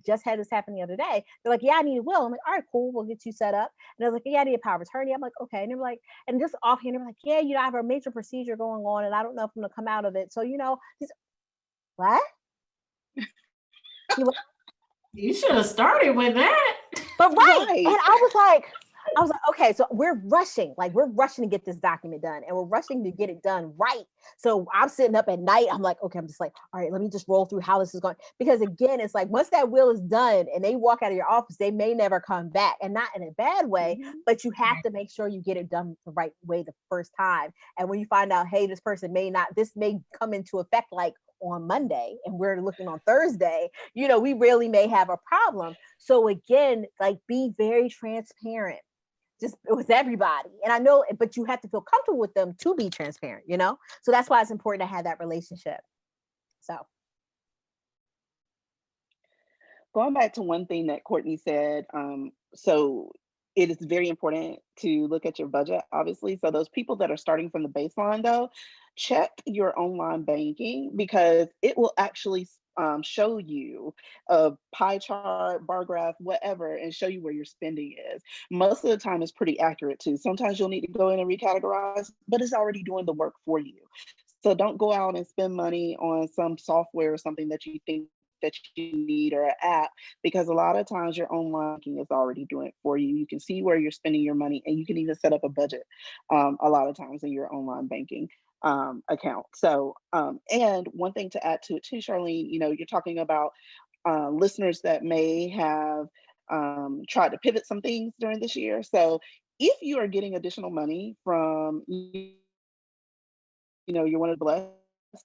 just had this happen the other day. They're like, yeah, I need a will. I'm like, all right, cool. We'll get you set up. And they're like, yeah, I need a power of attorney. I'm like, okay. And they're like, and just offhand, they're like, yeah, I have a major procedure going on and I don't know if I'm going to come out of it. So, what? You should have started with that. But right. And I was like, I was like, okay, so we're rushing to get this document done, and we're rushing to get it done right. So I'm sitting up at night. I'm like, okay, I'm just like, all right, let me just roll through how this is going. Because again, it's like once that will is done and they walk out of your office, they may never come back, and not in a bad way, but you have to make sure you get it done the right way the first time. And when you find out, hey, this may come into effect like on Monday and we're looking on Thursday, we really may have a problem. So again, like be very transparent just with everybody. And I know, but you have to feel comfortable with them to be transparent, So that's why it's important to have that relationship. So going back to one thing that Courtney said, so it is very important to look at your budget, obviously. So those people that are starting from the baseline, though, check your online banking, because it will actually show you a pie chart, bar graph, whatever, and show you where your spending is. Most of the time, it's pretty accurate too. Sometimes you'll need to go in and recategorize, but it's already doing the work for you. So don't go out and spend money on some software or something that you think that you need, or an app, because a lot of times your online banking is already doing it for you. You can see where you're spending your money, and you can even set up a budget a lot of times in your online banking account. So, and one thing to add to it too, Charlene, you're talking about listeners that may have tried to pivot some things during this year. So if you are getting additional money from, you're one of the blessed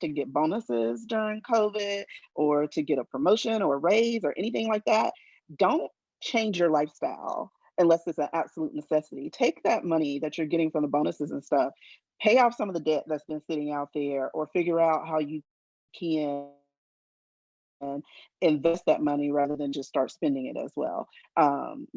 to get bonuses during COVID, or to get a promotion or a raise or anything like that, don't change your lifestyle unless it's an absolute necessity. Take that money that you're getting from the bonuses and stuff, pay off some of the debt that's been sitting out there, or figure out how you can invest that money rather than just start spending it as well.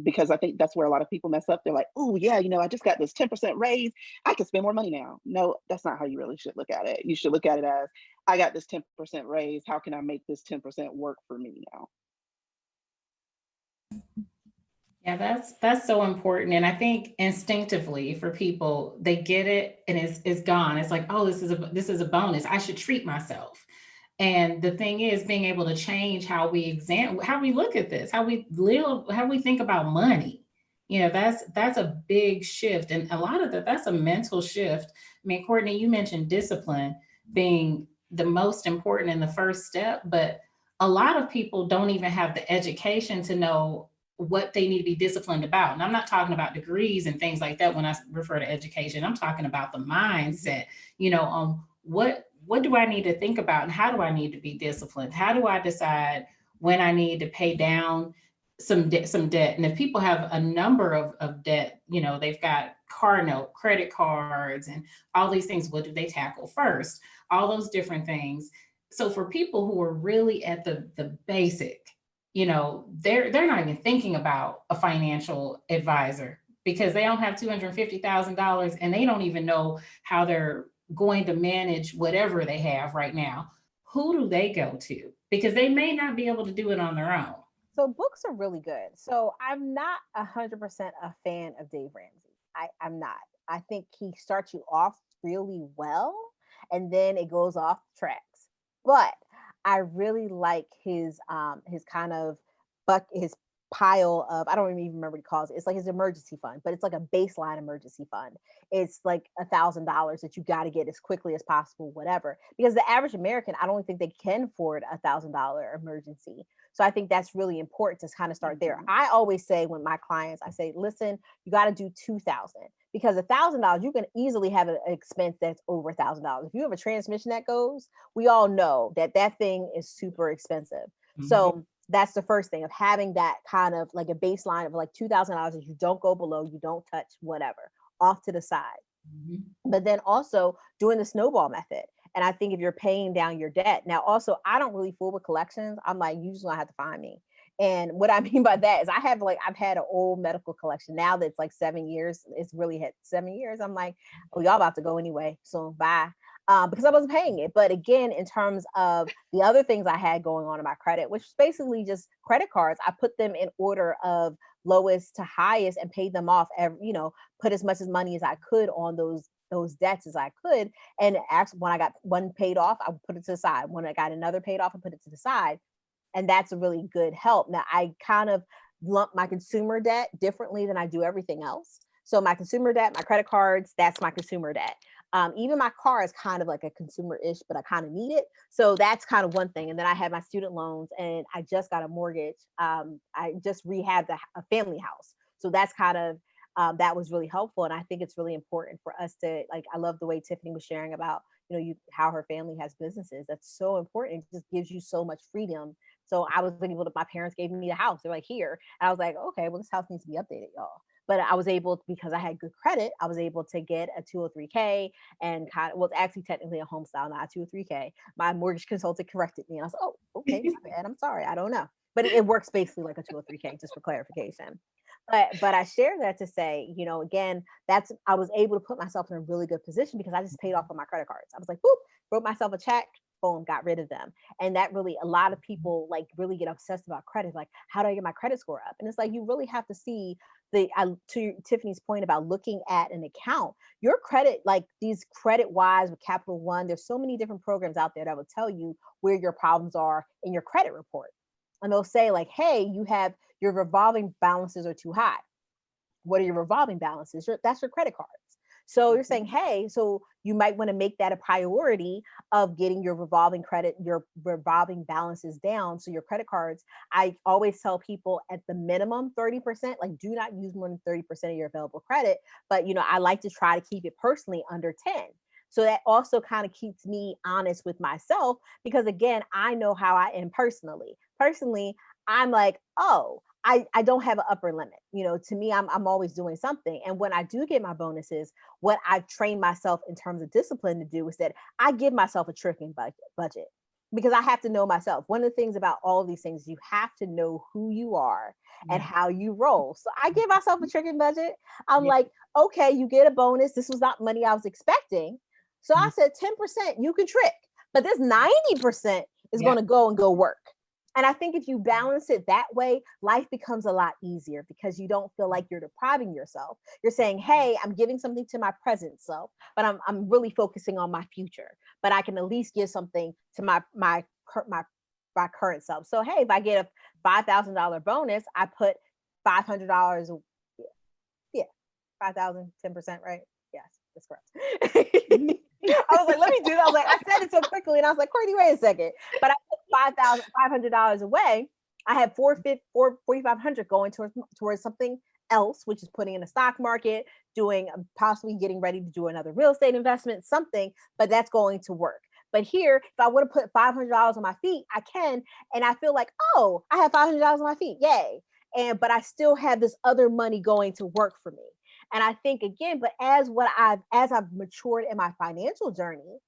Because I think that's where a lot of people mess up. They're like, oh yeah, I just got this 10% raise, I can spend more money now. No, that's not how you really should look at it. You should look at it as, I got this 10% raise, how can I make this 10% work for me now? Yeah, that's so important. And I think instinctively for people, they get it and it's gone. It's like, oh, this is a bonus. I should treat myself. And the thing is being able to change how we look at this, how we live, how we think about money. That's a big shift. And a lot of that's a mental shift. I mean, Courtney, you mentioned discipline being the most important in the first step, but a lot of people don't even have the education to know what they need to be disciplined about. And I'm not talking about degrees and things like that when I refer to education. I'm talking about the mindset, on what do I need to think about and how do I need to be disciplined? How do I decide when I need to pay down some debt? And if people have a number of debt, they've got car note, credit cards, and all these things, what do they tackle first? All those different things. So for people who are really at the basic, they're not even thinking about a financial advisor because they don't have $250,000 and they don't even know how they're going to manage whatever they have right now. Who do they go to? Because they may not be able to do it on their own. So books are really good. So I'm not 100% a fan of Dave Ramsey. I'm not. I think he starts you off really well, and then it goes off the tracks. But I really like his kind of his pile of, I don't even remember what he calls it. It's like his emergency fund, but it's like a baseline emergency fund. It's like $1,000 that you got to get as quickly as possible, whatever. Because the average American, I don't think they can afford $1,000 emergency. So I think that's really important to kind of start there. I always say when my clients, I say, listen, you got to do 2,000, because $1,000, you can easily have an expense that's over $1,000. If you have a transmission that goes, we all know that thing is super expensive. Mm-hmm. So that's the first thing, of having that kind of like a baseline of like $2,000 that you don't go below, you don't touch, whatever, off to the side. Mm-hmm. But then also doing the snowball method. And I think if you're paying down your debt, now also, I don't really fool with collections. I'm like, you just gonna have to find me. And what I mean by that is I've had an old medical collection now that's like 7 years. It's really hit 7 years. I'm like, oh, y'all about to go anyway. So bye. Because I wasn't paying it. But again, in terms of the other things I had going on in my credit, which is basically just credit cards, I put them in order of lowest to highest and paid them off put as much as money as I could on those debts as I could. And actually, when I got one paid off, I put it to the side. When I got another paid off, I put it to the side. And that's a really good help. Now, I kind of lump my consumer debt differently than I do everything else. So my consumer debt, my credit cards, that's my consumer debt. Even my car is kind of like a consumer-ish, but I kind of need it. So that's kind of one thing. And then I have my student loans, and I just got a mortgage. I just rehabbed a family house. So that's kind of, that was really helpful. And I think it's really important for us to, like, I love the way Tiffany was sharing about, how her family has businesses. That's so important. It just gives you so much freedom. So I was able to, my parents gave me the house. They're like, here. And I was like, okay, well, this house needs to be updated, y'all. But I was able, because I had good credit, I was able to get a 203K and kind of, well, it's actually technically a home style, not a 203K. My mortgage consultant corrected me. And I was like, oh, okay, my bad. I'm sorry. I don't know. But it works basically like a 203K, just for clarification. But I share that to say, again, I was able to put myself in a really good position because I just paid off on my credit cards. I was like, boop, wrote myself a check, boom, got rid of them. And that really, a lot of people like really get obsessed about credit. Like, how do I get my credit score up? And it's like, you really have to see to Tiffany's point about looking at an account, your credit, like these credit wise with Capital One, there's so many different programs out there that will tell you where your problems are in your credit report. And they'll say like, hey, your revolving balances are too high. What are your revolving balances? That's your credit cards. So you're saying, hey, so you might want to make that a priority of getting your revolving balances down. So your credit cards, I always tell people at the minimum 30%, like do not use more than 30% of your available credit. But, I like to try to keep it personally under 10. So that also kind of keeps me honest with myself because again, I know how I am personally. Personally, I'm like, oh, I don't have an upper limit. To me, I'm always doing something. And when I do get my bonuses, what I've trained myself in terms of discipline to do is that I give myself a tricking budget because I have to know myself. One of the things about all of these things, you have to know who you are and how you roll. So I give myself a tricking budget. I'm like, okay, you get a bonus. This was not money I was expecting. So I said 10% you can trick, but this 90% is going to go work. And I think if you balance it that way, life becomes a lot easier because you don't feel like you're depriving yourself. You're saying, hey, I'm giving something to my present self, but I'm really focusing on my future. But I can at least give something to my current self. So hey, if I get a $5,000 bonus, I put $500. Yeah, 5,000, 10%, right? Yes, that's correct. I was like, let me do that. I was like, I said it so quickly, and I was like, Courtney, wait a second. But I put $5,500 away. I have $4,500 going towards something else, which is putting in the stock market, doing possibly getting ready to do another real estate investment, something. But that's going to work. But here, if I want to put $500 on my feet, I can, and I feel like, oh, I have $500 on my feet, yay! But I still have this other money going to work for me. And I think again, but as I've matured in my financial journey,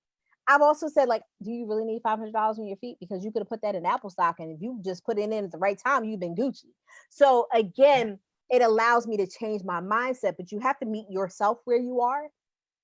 I've also said, like, do you really need $500 on your feet? Because you could have put that in Apple stock, and if you just put it in at the right time, you've been Gucci. So again, it allows me to change my mindset, but you have to meet yourself where you are.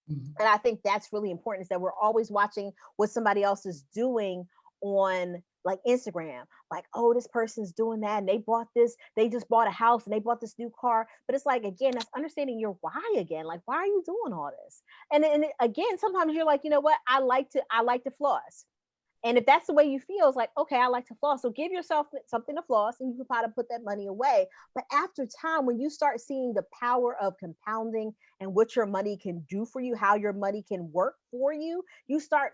And I think that's really important, is that we're always watching what somebody else is doing on like Instagram, like, oh, this person's doing that and they bought this, they just bought a house and they bought this new car. But it's like, again, that's understanding your why again. Like, why are you doing all this? And again, sometimes you're like, you know what? I like to floss. And if that's the way you feel, it's like, okay, I like to floss. So give yourself something to floss and you can probably put that money away. But after time, when you start seeing the power of compounding and what your money can do for you, how your money can work for you, you stop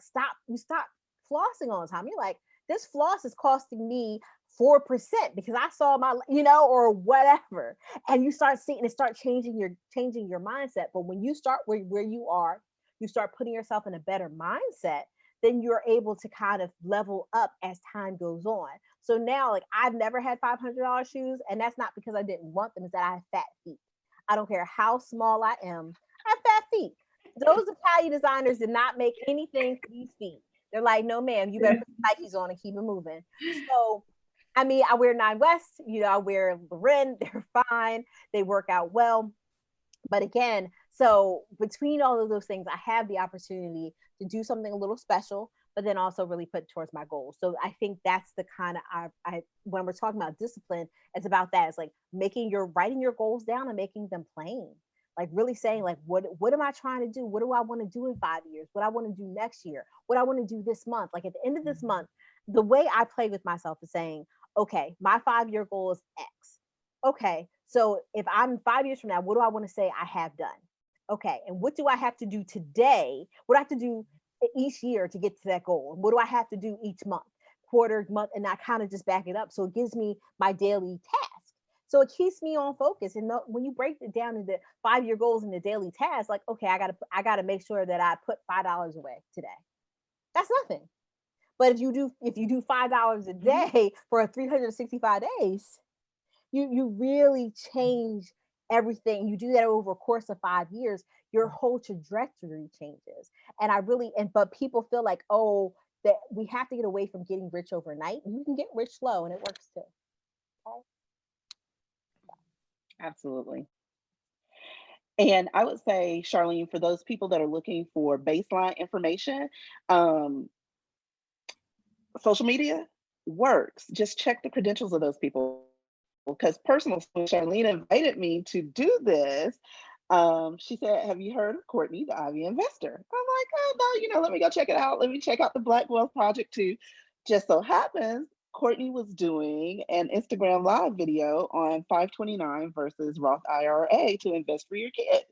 flossing all the time. You're like, this floss is costing me 4% because I saw my, or whatever. And you start seeing it, start changing your mindset. But when you start where you are, you start putting yourself in a better mindset, then you're able to kind of level up as time goes on. So now, like, I've never had $500 shoes, and that's not because I didn't want them, it's that I have fat feet. I don't care how small I am, I have fat feet. Those Italian designers did not make anything for these feet. They're like, no, ma'am, you better put Nikes on and keep it moving. So, I mean, I wear Nine West, I wear Loren, they're fine. They work out well. But again, so between all of those things, I have the opportunity to do something a little special, but then also really put towards my goals. So I think that's the kind of, I when we're talking about discipline, it's about that. It's like writing your goals down and making them plain. Like really saying, like, what am I trying to do? What do I want to do in 5 years? What I want to do next year? What I want to do this month? Like at the end of this month, the way I play with myself is saying, okay, my 5-year goal is X. okay, so if I'm 5 years from now, what do I want to say I have done? Okay, and what do I have to do today? What do I have to do each year to get to that goal? What do I have to do each month, quarter, month? And I kind of just back it up. So it gives me my daily task. So it keeps me on focus. And when you break it down into 5 year goals and the daily tasks, like, okay, I gotta make sure that I put $5 away today. That's nothing. But if you do $5 a day for 365 days, you really change everything. You do that over a course of 5 years, your whole trajectory changes. But people feel like, oh, that we have to get away from getting rich overnight. You can get rich slow, and it works too. Okay? Absolutely. And I would say, Charlene, for those people that are looking for baseline information, um, social media works. Just check the credentials of those people. Because personal, when Charlene invited me to do this, she said, "Have you heard of Courtney, the Ivy Investor?" I'm like, "Oh no, let me go check it out. Let me check out the Black Wealth Project too." Just so happens, Courtney was doing an Instagram live video on 529 versus Roth IRA to invest for your kids.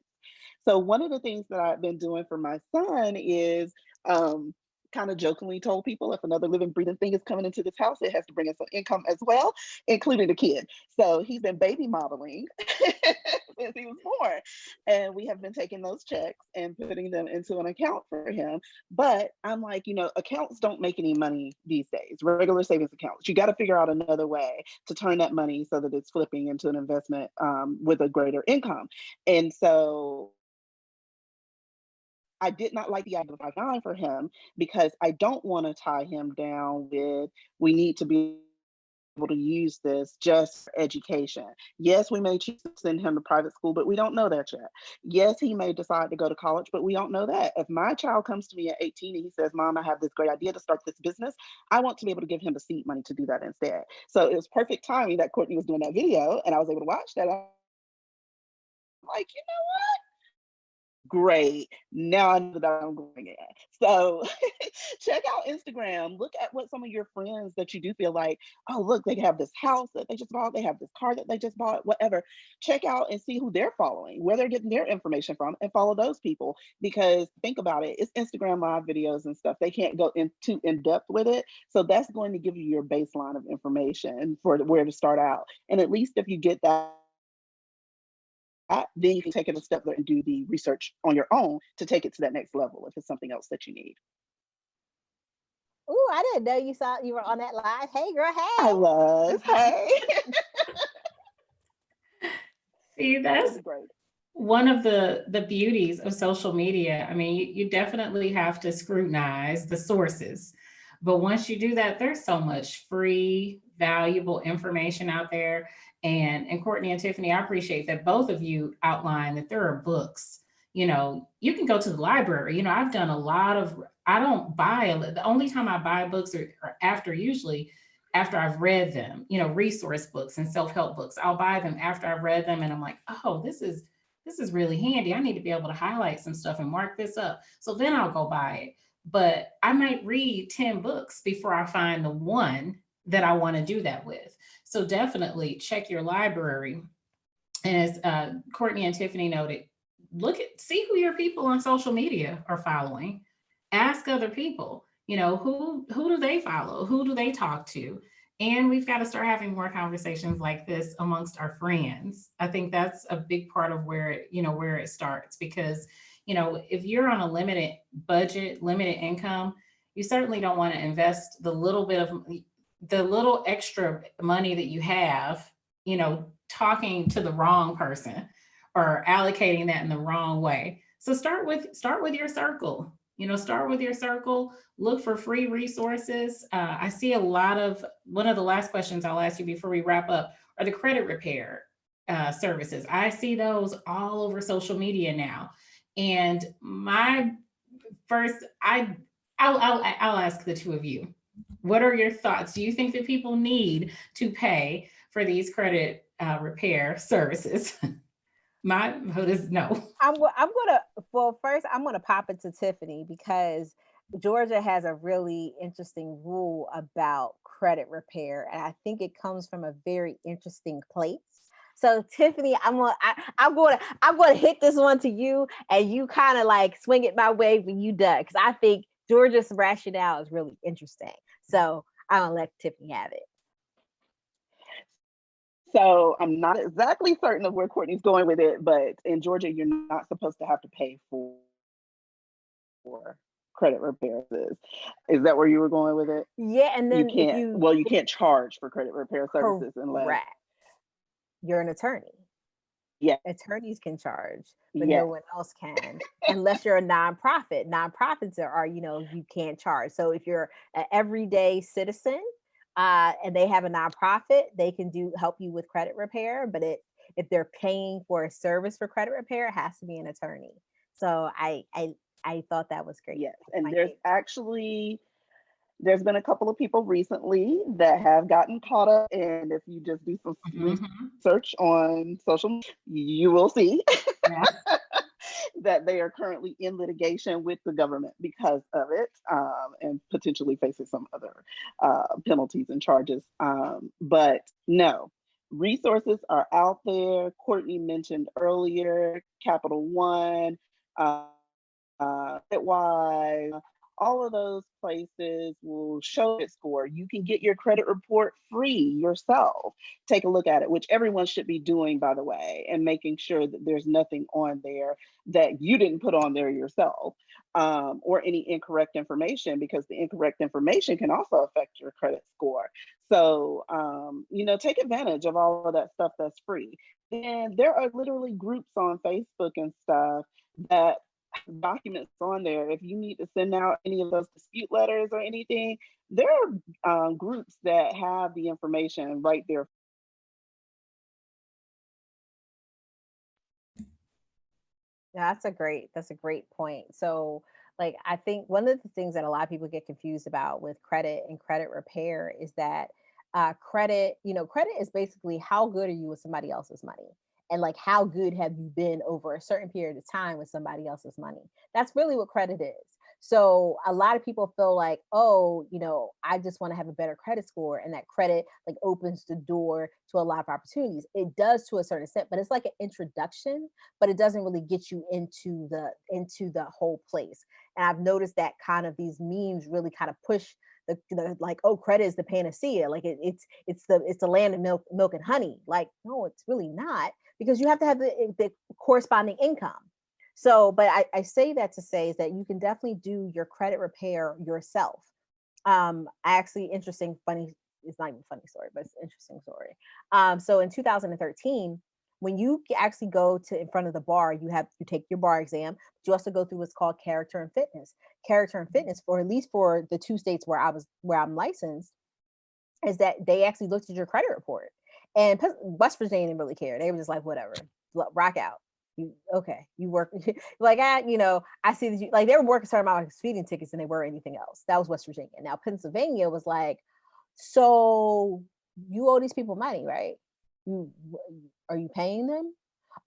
So one of the things that I've been doing for my son is um, kind of jokingly told people if another living, breathing thing is coming into this house, it has to bring us some income as well, including the kid. So he's been baby modeling since he was born. And we have been taking those checks and putting them into an account for him. But I'm like, accounts don't make any money these days, regular savings accounts. You got to figure out another way to turn that money so that it's flipping into an investment with a greater income. And so I did not like the idea of 5-9 for him because I don't want to tie him down with we need to be able to use this just for education. Yes, we may choose to send him to private school, but we don't know that yet. Yes, he may decide to go to college, but we don't know that. If my child comes to me at 18 and he says, "Mom, I have this great idea to start this business," I want to be able to give him the seed money to do that instead. So it was perfect timing that Courtney was doing that video and I was able to watch that. I'm like, great. Now I know that I'm going in. So check out Instagram. Look at what some of your friends that you do feel like, oh, look, they have this house that they just bought. They have this car that they just bought, whatever. Check out and see who they're following, where they're getting their information from, and follow those people. Because think about it, it's Instagram live videos and stuff. They can't go too in depth with it. So that's going to give you your baseline of information for where to start out. And at least if you get that, then you can take it a step further and do the research on your own to take it to that next level if it's something else that you need. Ooh, I didn't know you were on that live. Hey, girl. I Hey. was. Hey. See, It that's was great. one of the beauties of social media. I mean, you definitely have to scrutinize the sources. But once you do that, there's so much free, valuable information out there. And Courtney and Tiffany, I appreciate that both of you outlined that there are books. You can go to the library. I've done a lot of I don't buy the only time I buy books are usually after I've read them, resource books and self-help books. I'll buy them after I've read them and I'm like, oh, this is really handy. I need to be able to highlight some stuff and mark this up. So then I'll go buy it. But I might read 10 books before I find the one that I want to do that with. So definitely check your library. And as Courtney and Tiffany noted, see who your people on social media are following. Ask other people, who do they follow? Who do they talk to? And we've got to start having more conversations like this amongst our friends. I think that's a big part of where it starts because, if you're on a limited budget, limited income, you certainly don't want to invest the little extra money that you have, talking to the wrong person or allocating that in the wrong way. So start with your circle. Start with your circle. Look for free resources. I see a lot of one of the last questions I'll ask you before we wrap up are the credit repair services. I see those all over social media now. And my first, I'll ask the two of you. What are your thoughts? Do you think that people need to pay for these credit repair services? My vote is no. First, I'm gonna pop it to Tiffany because Georgia has a really interesting rule about credit repair, and I think it comes from a very interesting place. So Tiffany, I'm gonna hit this one to you, and you kind of like swing it my way when you done, because I think Georgia's rationale is really interesting. So I'm gonna let Tiffany have it. So I'm not exactly certain of where Courtney's going with it, but in Georgia, you're not supposed to have to pay for credit repairs. Is that where you were going with it? Yeah, and You then if can't, you well, you can't charge for credit repair services unless, correct, you're an attorney. yeah, Attorneys can charge, but no yeah, one else can, unless you're a nonprofit. Nonprofits are, you can't charge. So if you're an everyday citizen, and they have a nonprofit, they can help you with credit repair. But if they're paying for a service for credit repair, it has to be an attorney. So I thought that was great. yes. That's And my favorite. there's been a couple of people recently that have gotten caught up. And if you just do some Mhm. research on social media, you will see Yeah. that they are currently in litigation with the government because of it, and potentially facing some other penalties and charges. But no, resources are out there. Courtney mentioned earlier, Capital One, Bitwise, all of those places will show it score. You can get your credit report free yourself. Take a look at it, which everyone should be doing, by the way, and making sure that there's nothing on there that you didn't put on there yourself, or any incorrect information, because the incorrect information can also affect your credit score. So, take advantage of all of that stuff that's free. And there are literally groups on Facebook and stuff that documents on there. If you need to send out any of those dispute letters or anything, there are groups that have the information right there. Yeah, that's a great point. So, like, I think one of the things that a lot of people get confused about with credit and credit repair is that credit is basically how good are you with somebody else's money, and like how good have you been over a certain period of time with somebody else's money. That's really what credit is. So a lot of people feel like, oh, I just want to have a better credit score, and that credit like opens the door to a lot of opportunities. It does to a certain extent, but it's like an introduction, but it doesn't really get you into the whole place. And I've noticed that kind of these memes really kind of push the like, oh, credit is the panacea, like it's the land of milk and honey. Like, no, it's really not, because you have to have the corresponding income. So, but I say that to say is that you can definitely do your credit repair yourself. I actually interesting funny, it's not even a funny story, but it's an interesting story. So in 2013, when you actually go to in front of the bar, you take your bar exam, but you also go through what's called character and fitness. Character and fitness, for at least for the two states where I'm licensed, is that they actually looked at your credit report. And West Virginia didn't really care. They were just like, whatever, rock out. Okay, you work like I see that you like they were working certain amount of speeding tickets than they were anything else. That was West Virginia. Now Pennsylvania was like, so you owe these people money, right? You are you paying them?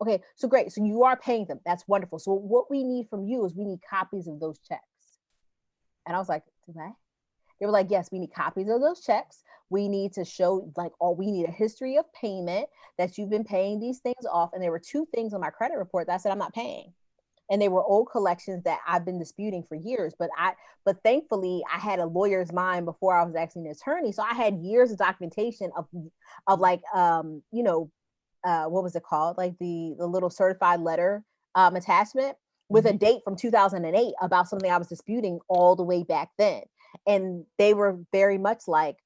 Okay, so great. So you are paying them. That's wonderful. So what we need from you is we need copies of those checks. And I was like, what? They were like, yes, we need copies of those checks. We need to show, like, we need a history of payment that you've been paying these things off. And there were two things on my credit report that I said I'm not paying. And they were old collections that I've been disputing for years. But thankfully I had a lawyer's mind before I was actually an attorney. So I had years of documentation of like, what was it called? Like the little certified letter attachment with a date from 2008 about something I was disputing all the way back then. And they were very much like,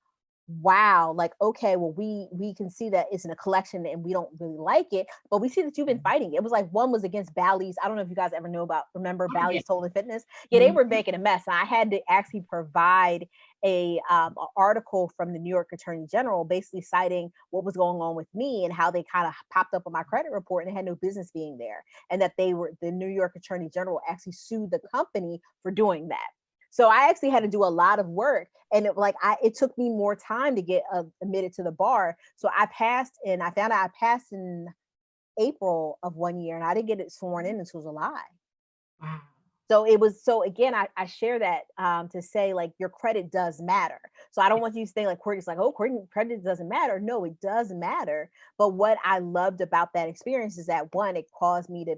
wow, like, okay, well, we can see that it's in a collection and we don't really like it, but we see that you've been fighting. It was like one was against Bally's. I don't know if you guys ever remember Oh, yeah. Bally's Soul and Fitness. Yeah, they Mhm. were making a mess. And I had to actually provide a article from the New York Attorney General, basically citing what was going on with me and how they kind of popped up on my credit report and they had no business being there, and that the New York Attorney General actually sued the company for doing that. So I actually had to do a lot of work, and it took me more time to get admitted to the bar. So I passed, and I found out I passed in April of one year, and I didn't get it sworn in until July. Wow. So it was, so again, I share that to say like your credit does matter. So I don't want you to think like Courtney's like, oh, Courtney, credit doesn't matter. No, it does matter. But what I loved about that experience is that one, it caused me to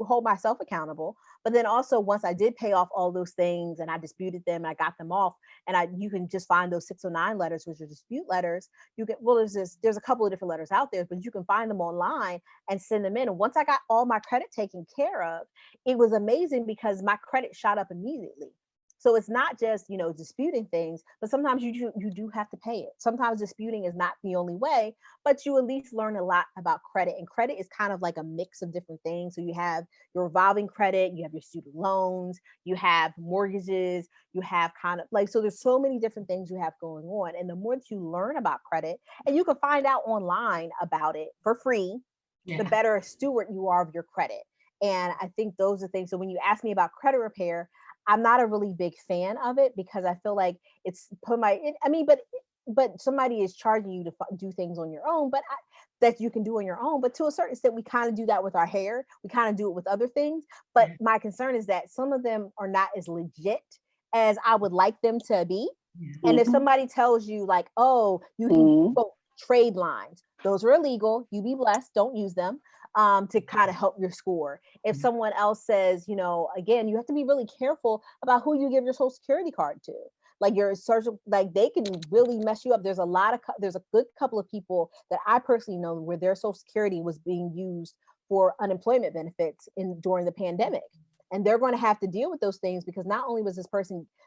hold myself accountable. But then also once I did pay off all those things and I disputed them and I got them off, and you can just find those 609 letters, which are dispute letters. You can, well, there's a couple of different letters out there, but you can find them online and send them in. And once I got all my credit taken care of, it was amazing because my credit shot up immediately. So it's not just, disputing things, but sometimes you do have to pay it. Sometimes disputing is not the only way, but you at least learn a lot about credit. And credit is kind of like a mix of different things. So you have your revolving credit, you have your student loans, you have mortgages, you have kind of like, so there's so many different things you have going on. And the more that you learn about credit, and you can find out online about it for free, the better a steward you are of your credit. And I think those are things. So when you ask me about credit repair, I'm not a really big fan of it because I feel like it's but somebody is charging you to do things on your own, that you can do on your own. But to a certain extent, we kind of do that with our hair. We kind of do it with other things. But my concern is that some of them are not as legit as I would like them to be. Mm-hmm. And if somebody tells you like, oh, you can quote trade lines, those are illegal. You be blessed. Don't use them. To kind of help your score. If someone else says, again, you have to be really careful about who you give your social security card to. Like your social, like they can really mess you up. There's a good couple of people that I personally know where their social security was being used for unemployment benefits during the pandemic. And they're going to have to deal with those things because not only was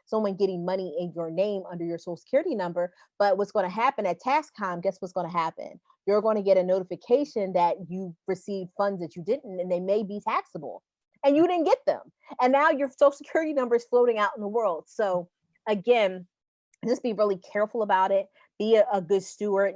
someone getting money in your name under your social security number, but what's going to happen at tax time, guess what's going to happen? You're going to get a notification that you received funds that you didn't, and they may be taxable and you didn't get them. And now your social security number is floating out in the world. So again, just be really careful about it. Be a good steward,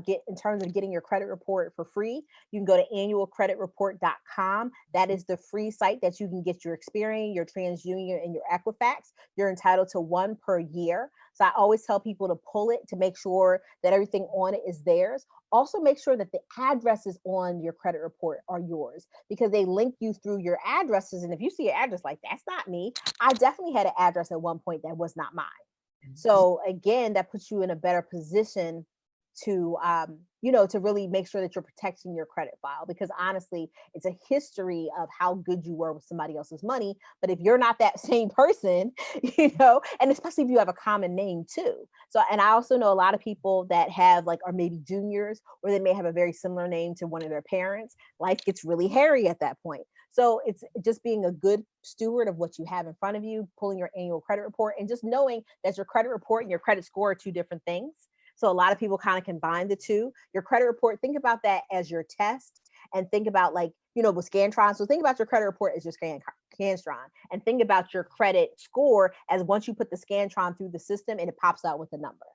get in terms of getting your credit report for free. You can go to annualcreditreport.com. That is the free site that you can get your Experian, your TransUnion, and your Equifax. You're entitled to one per year. So I always tell people to pull it to make sure that everything on it is theirs. Also make sure that the addresses on your credit report are yours because they link you through your addresses. And if you see an address like, that's not me, I definitely had an address at one point that was not mine. So again, that puts you in a better position to, to really make sure that you're protecting your credit file, because honestly, it's a history of how good you were with somebody else's money. But if you're not that same person, and especially if you have a common name too. So, and I also know a lot of people that have are maybe juniors, or they may have a very similar name to one of their parents. Life gets really hairy at that point. So it's just being a good steward of what you have in front of you, pulling your annual credit report, and just knowing that your credit report and your credit score are two different things. So a lot of people kind of combine the two. Your credit report, think about that as your test, and think about with Scantron. So think about your credit report as your Scantron, and think about your credit score as once you put the Scantron through the system and it pops out with a number.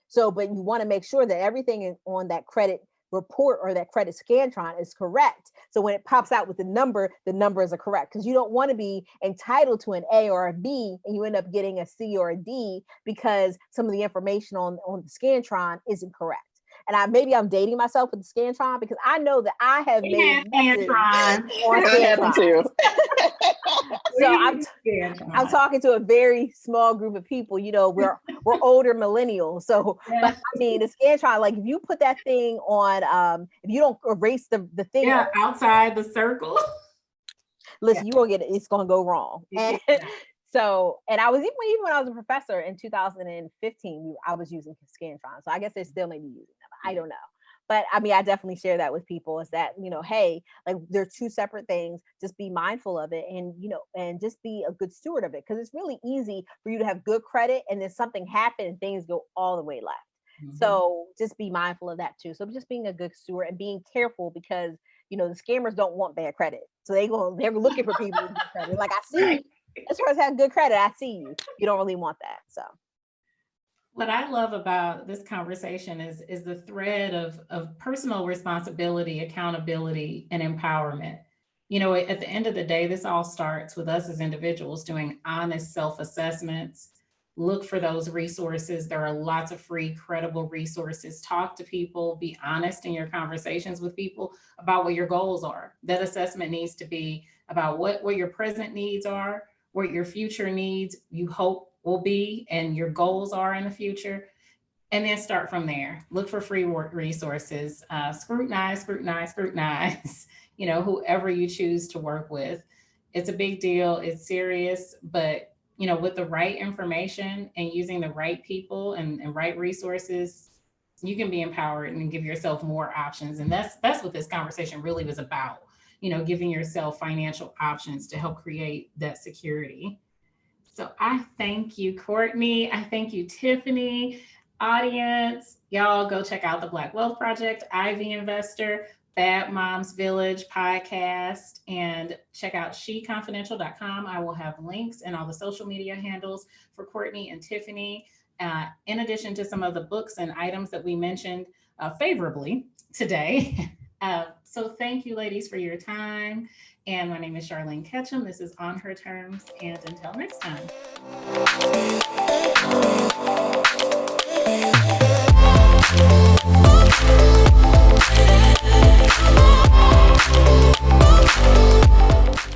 So, but you want to make sure that everything on that credit report or that credit Scantron is correct. So when it pops out with the numbers are correct, because you don't want to be entitled to an A or a B and you end up getting a C or a D because some of the information on the Scantron isn't correct. And maybe I'm dating myself with the Scantron because I know that I have made Scantron on Scantron. So I'm talking to a very small group of people. We're older millennials. So, but I mean, the Scantron, if you put that thing on, if you don't erase the thing outside the circle, listen, you won't get it. It's going to go wrong. And so, and I was even when I was a professor in 2015, I was using Scantron. So I guess they still may be using them. I don't know. But I mean, I definitely share that with people is that, hey, they're two separate things. Just be mindful of it and, and just be a good steward of it. Because it's really easy for you to have good credit and then something happens and things go all the way left. Mm-hmm. So just be mindful of that too. So just being a good steward and being careful because, the scammers don't want bad credit. So they're looking for people with good credit. I see you. As far as have good credit, I see you. You don't really want that. So. What I love about this conversation is the thread of personal responsibility, accountability, and empowerment. At the end of the day, this all starts with us as individuals doing honest self-assessments. Look for those resources. There are lots of free, credible resources. Talk to people, be honest in your conversations with people about what your goals are. That assessment needs to be about what your present needs are, what your future needs you hope will be, and your goals are in the future. And then start from there. Look for free resources. Scrutinize, scrutinize, scrutinize. Whoever you choose to work with. It's a big deal. It's serious, but with the right information and using the right people and right resources, you can be empowered and give yourself more options. And that's what this conversation really was about. Giving yourself financial options to help create that security. So I thank you, Courtney. I thank you, Tiffany. Audience, y'all go check out the Black Wealth Project, Ivy Investor, Bad Moms Village podcast, and check out she.confidential.com. I will have links and all the social media handles for Courtney and Tiffany, in addition to some of the books and items that we mentioned favorably today. So thank you, ladies, for your time. And my name is Charlene Ketchum. This is On Her Terms. And until next time.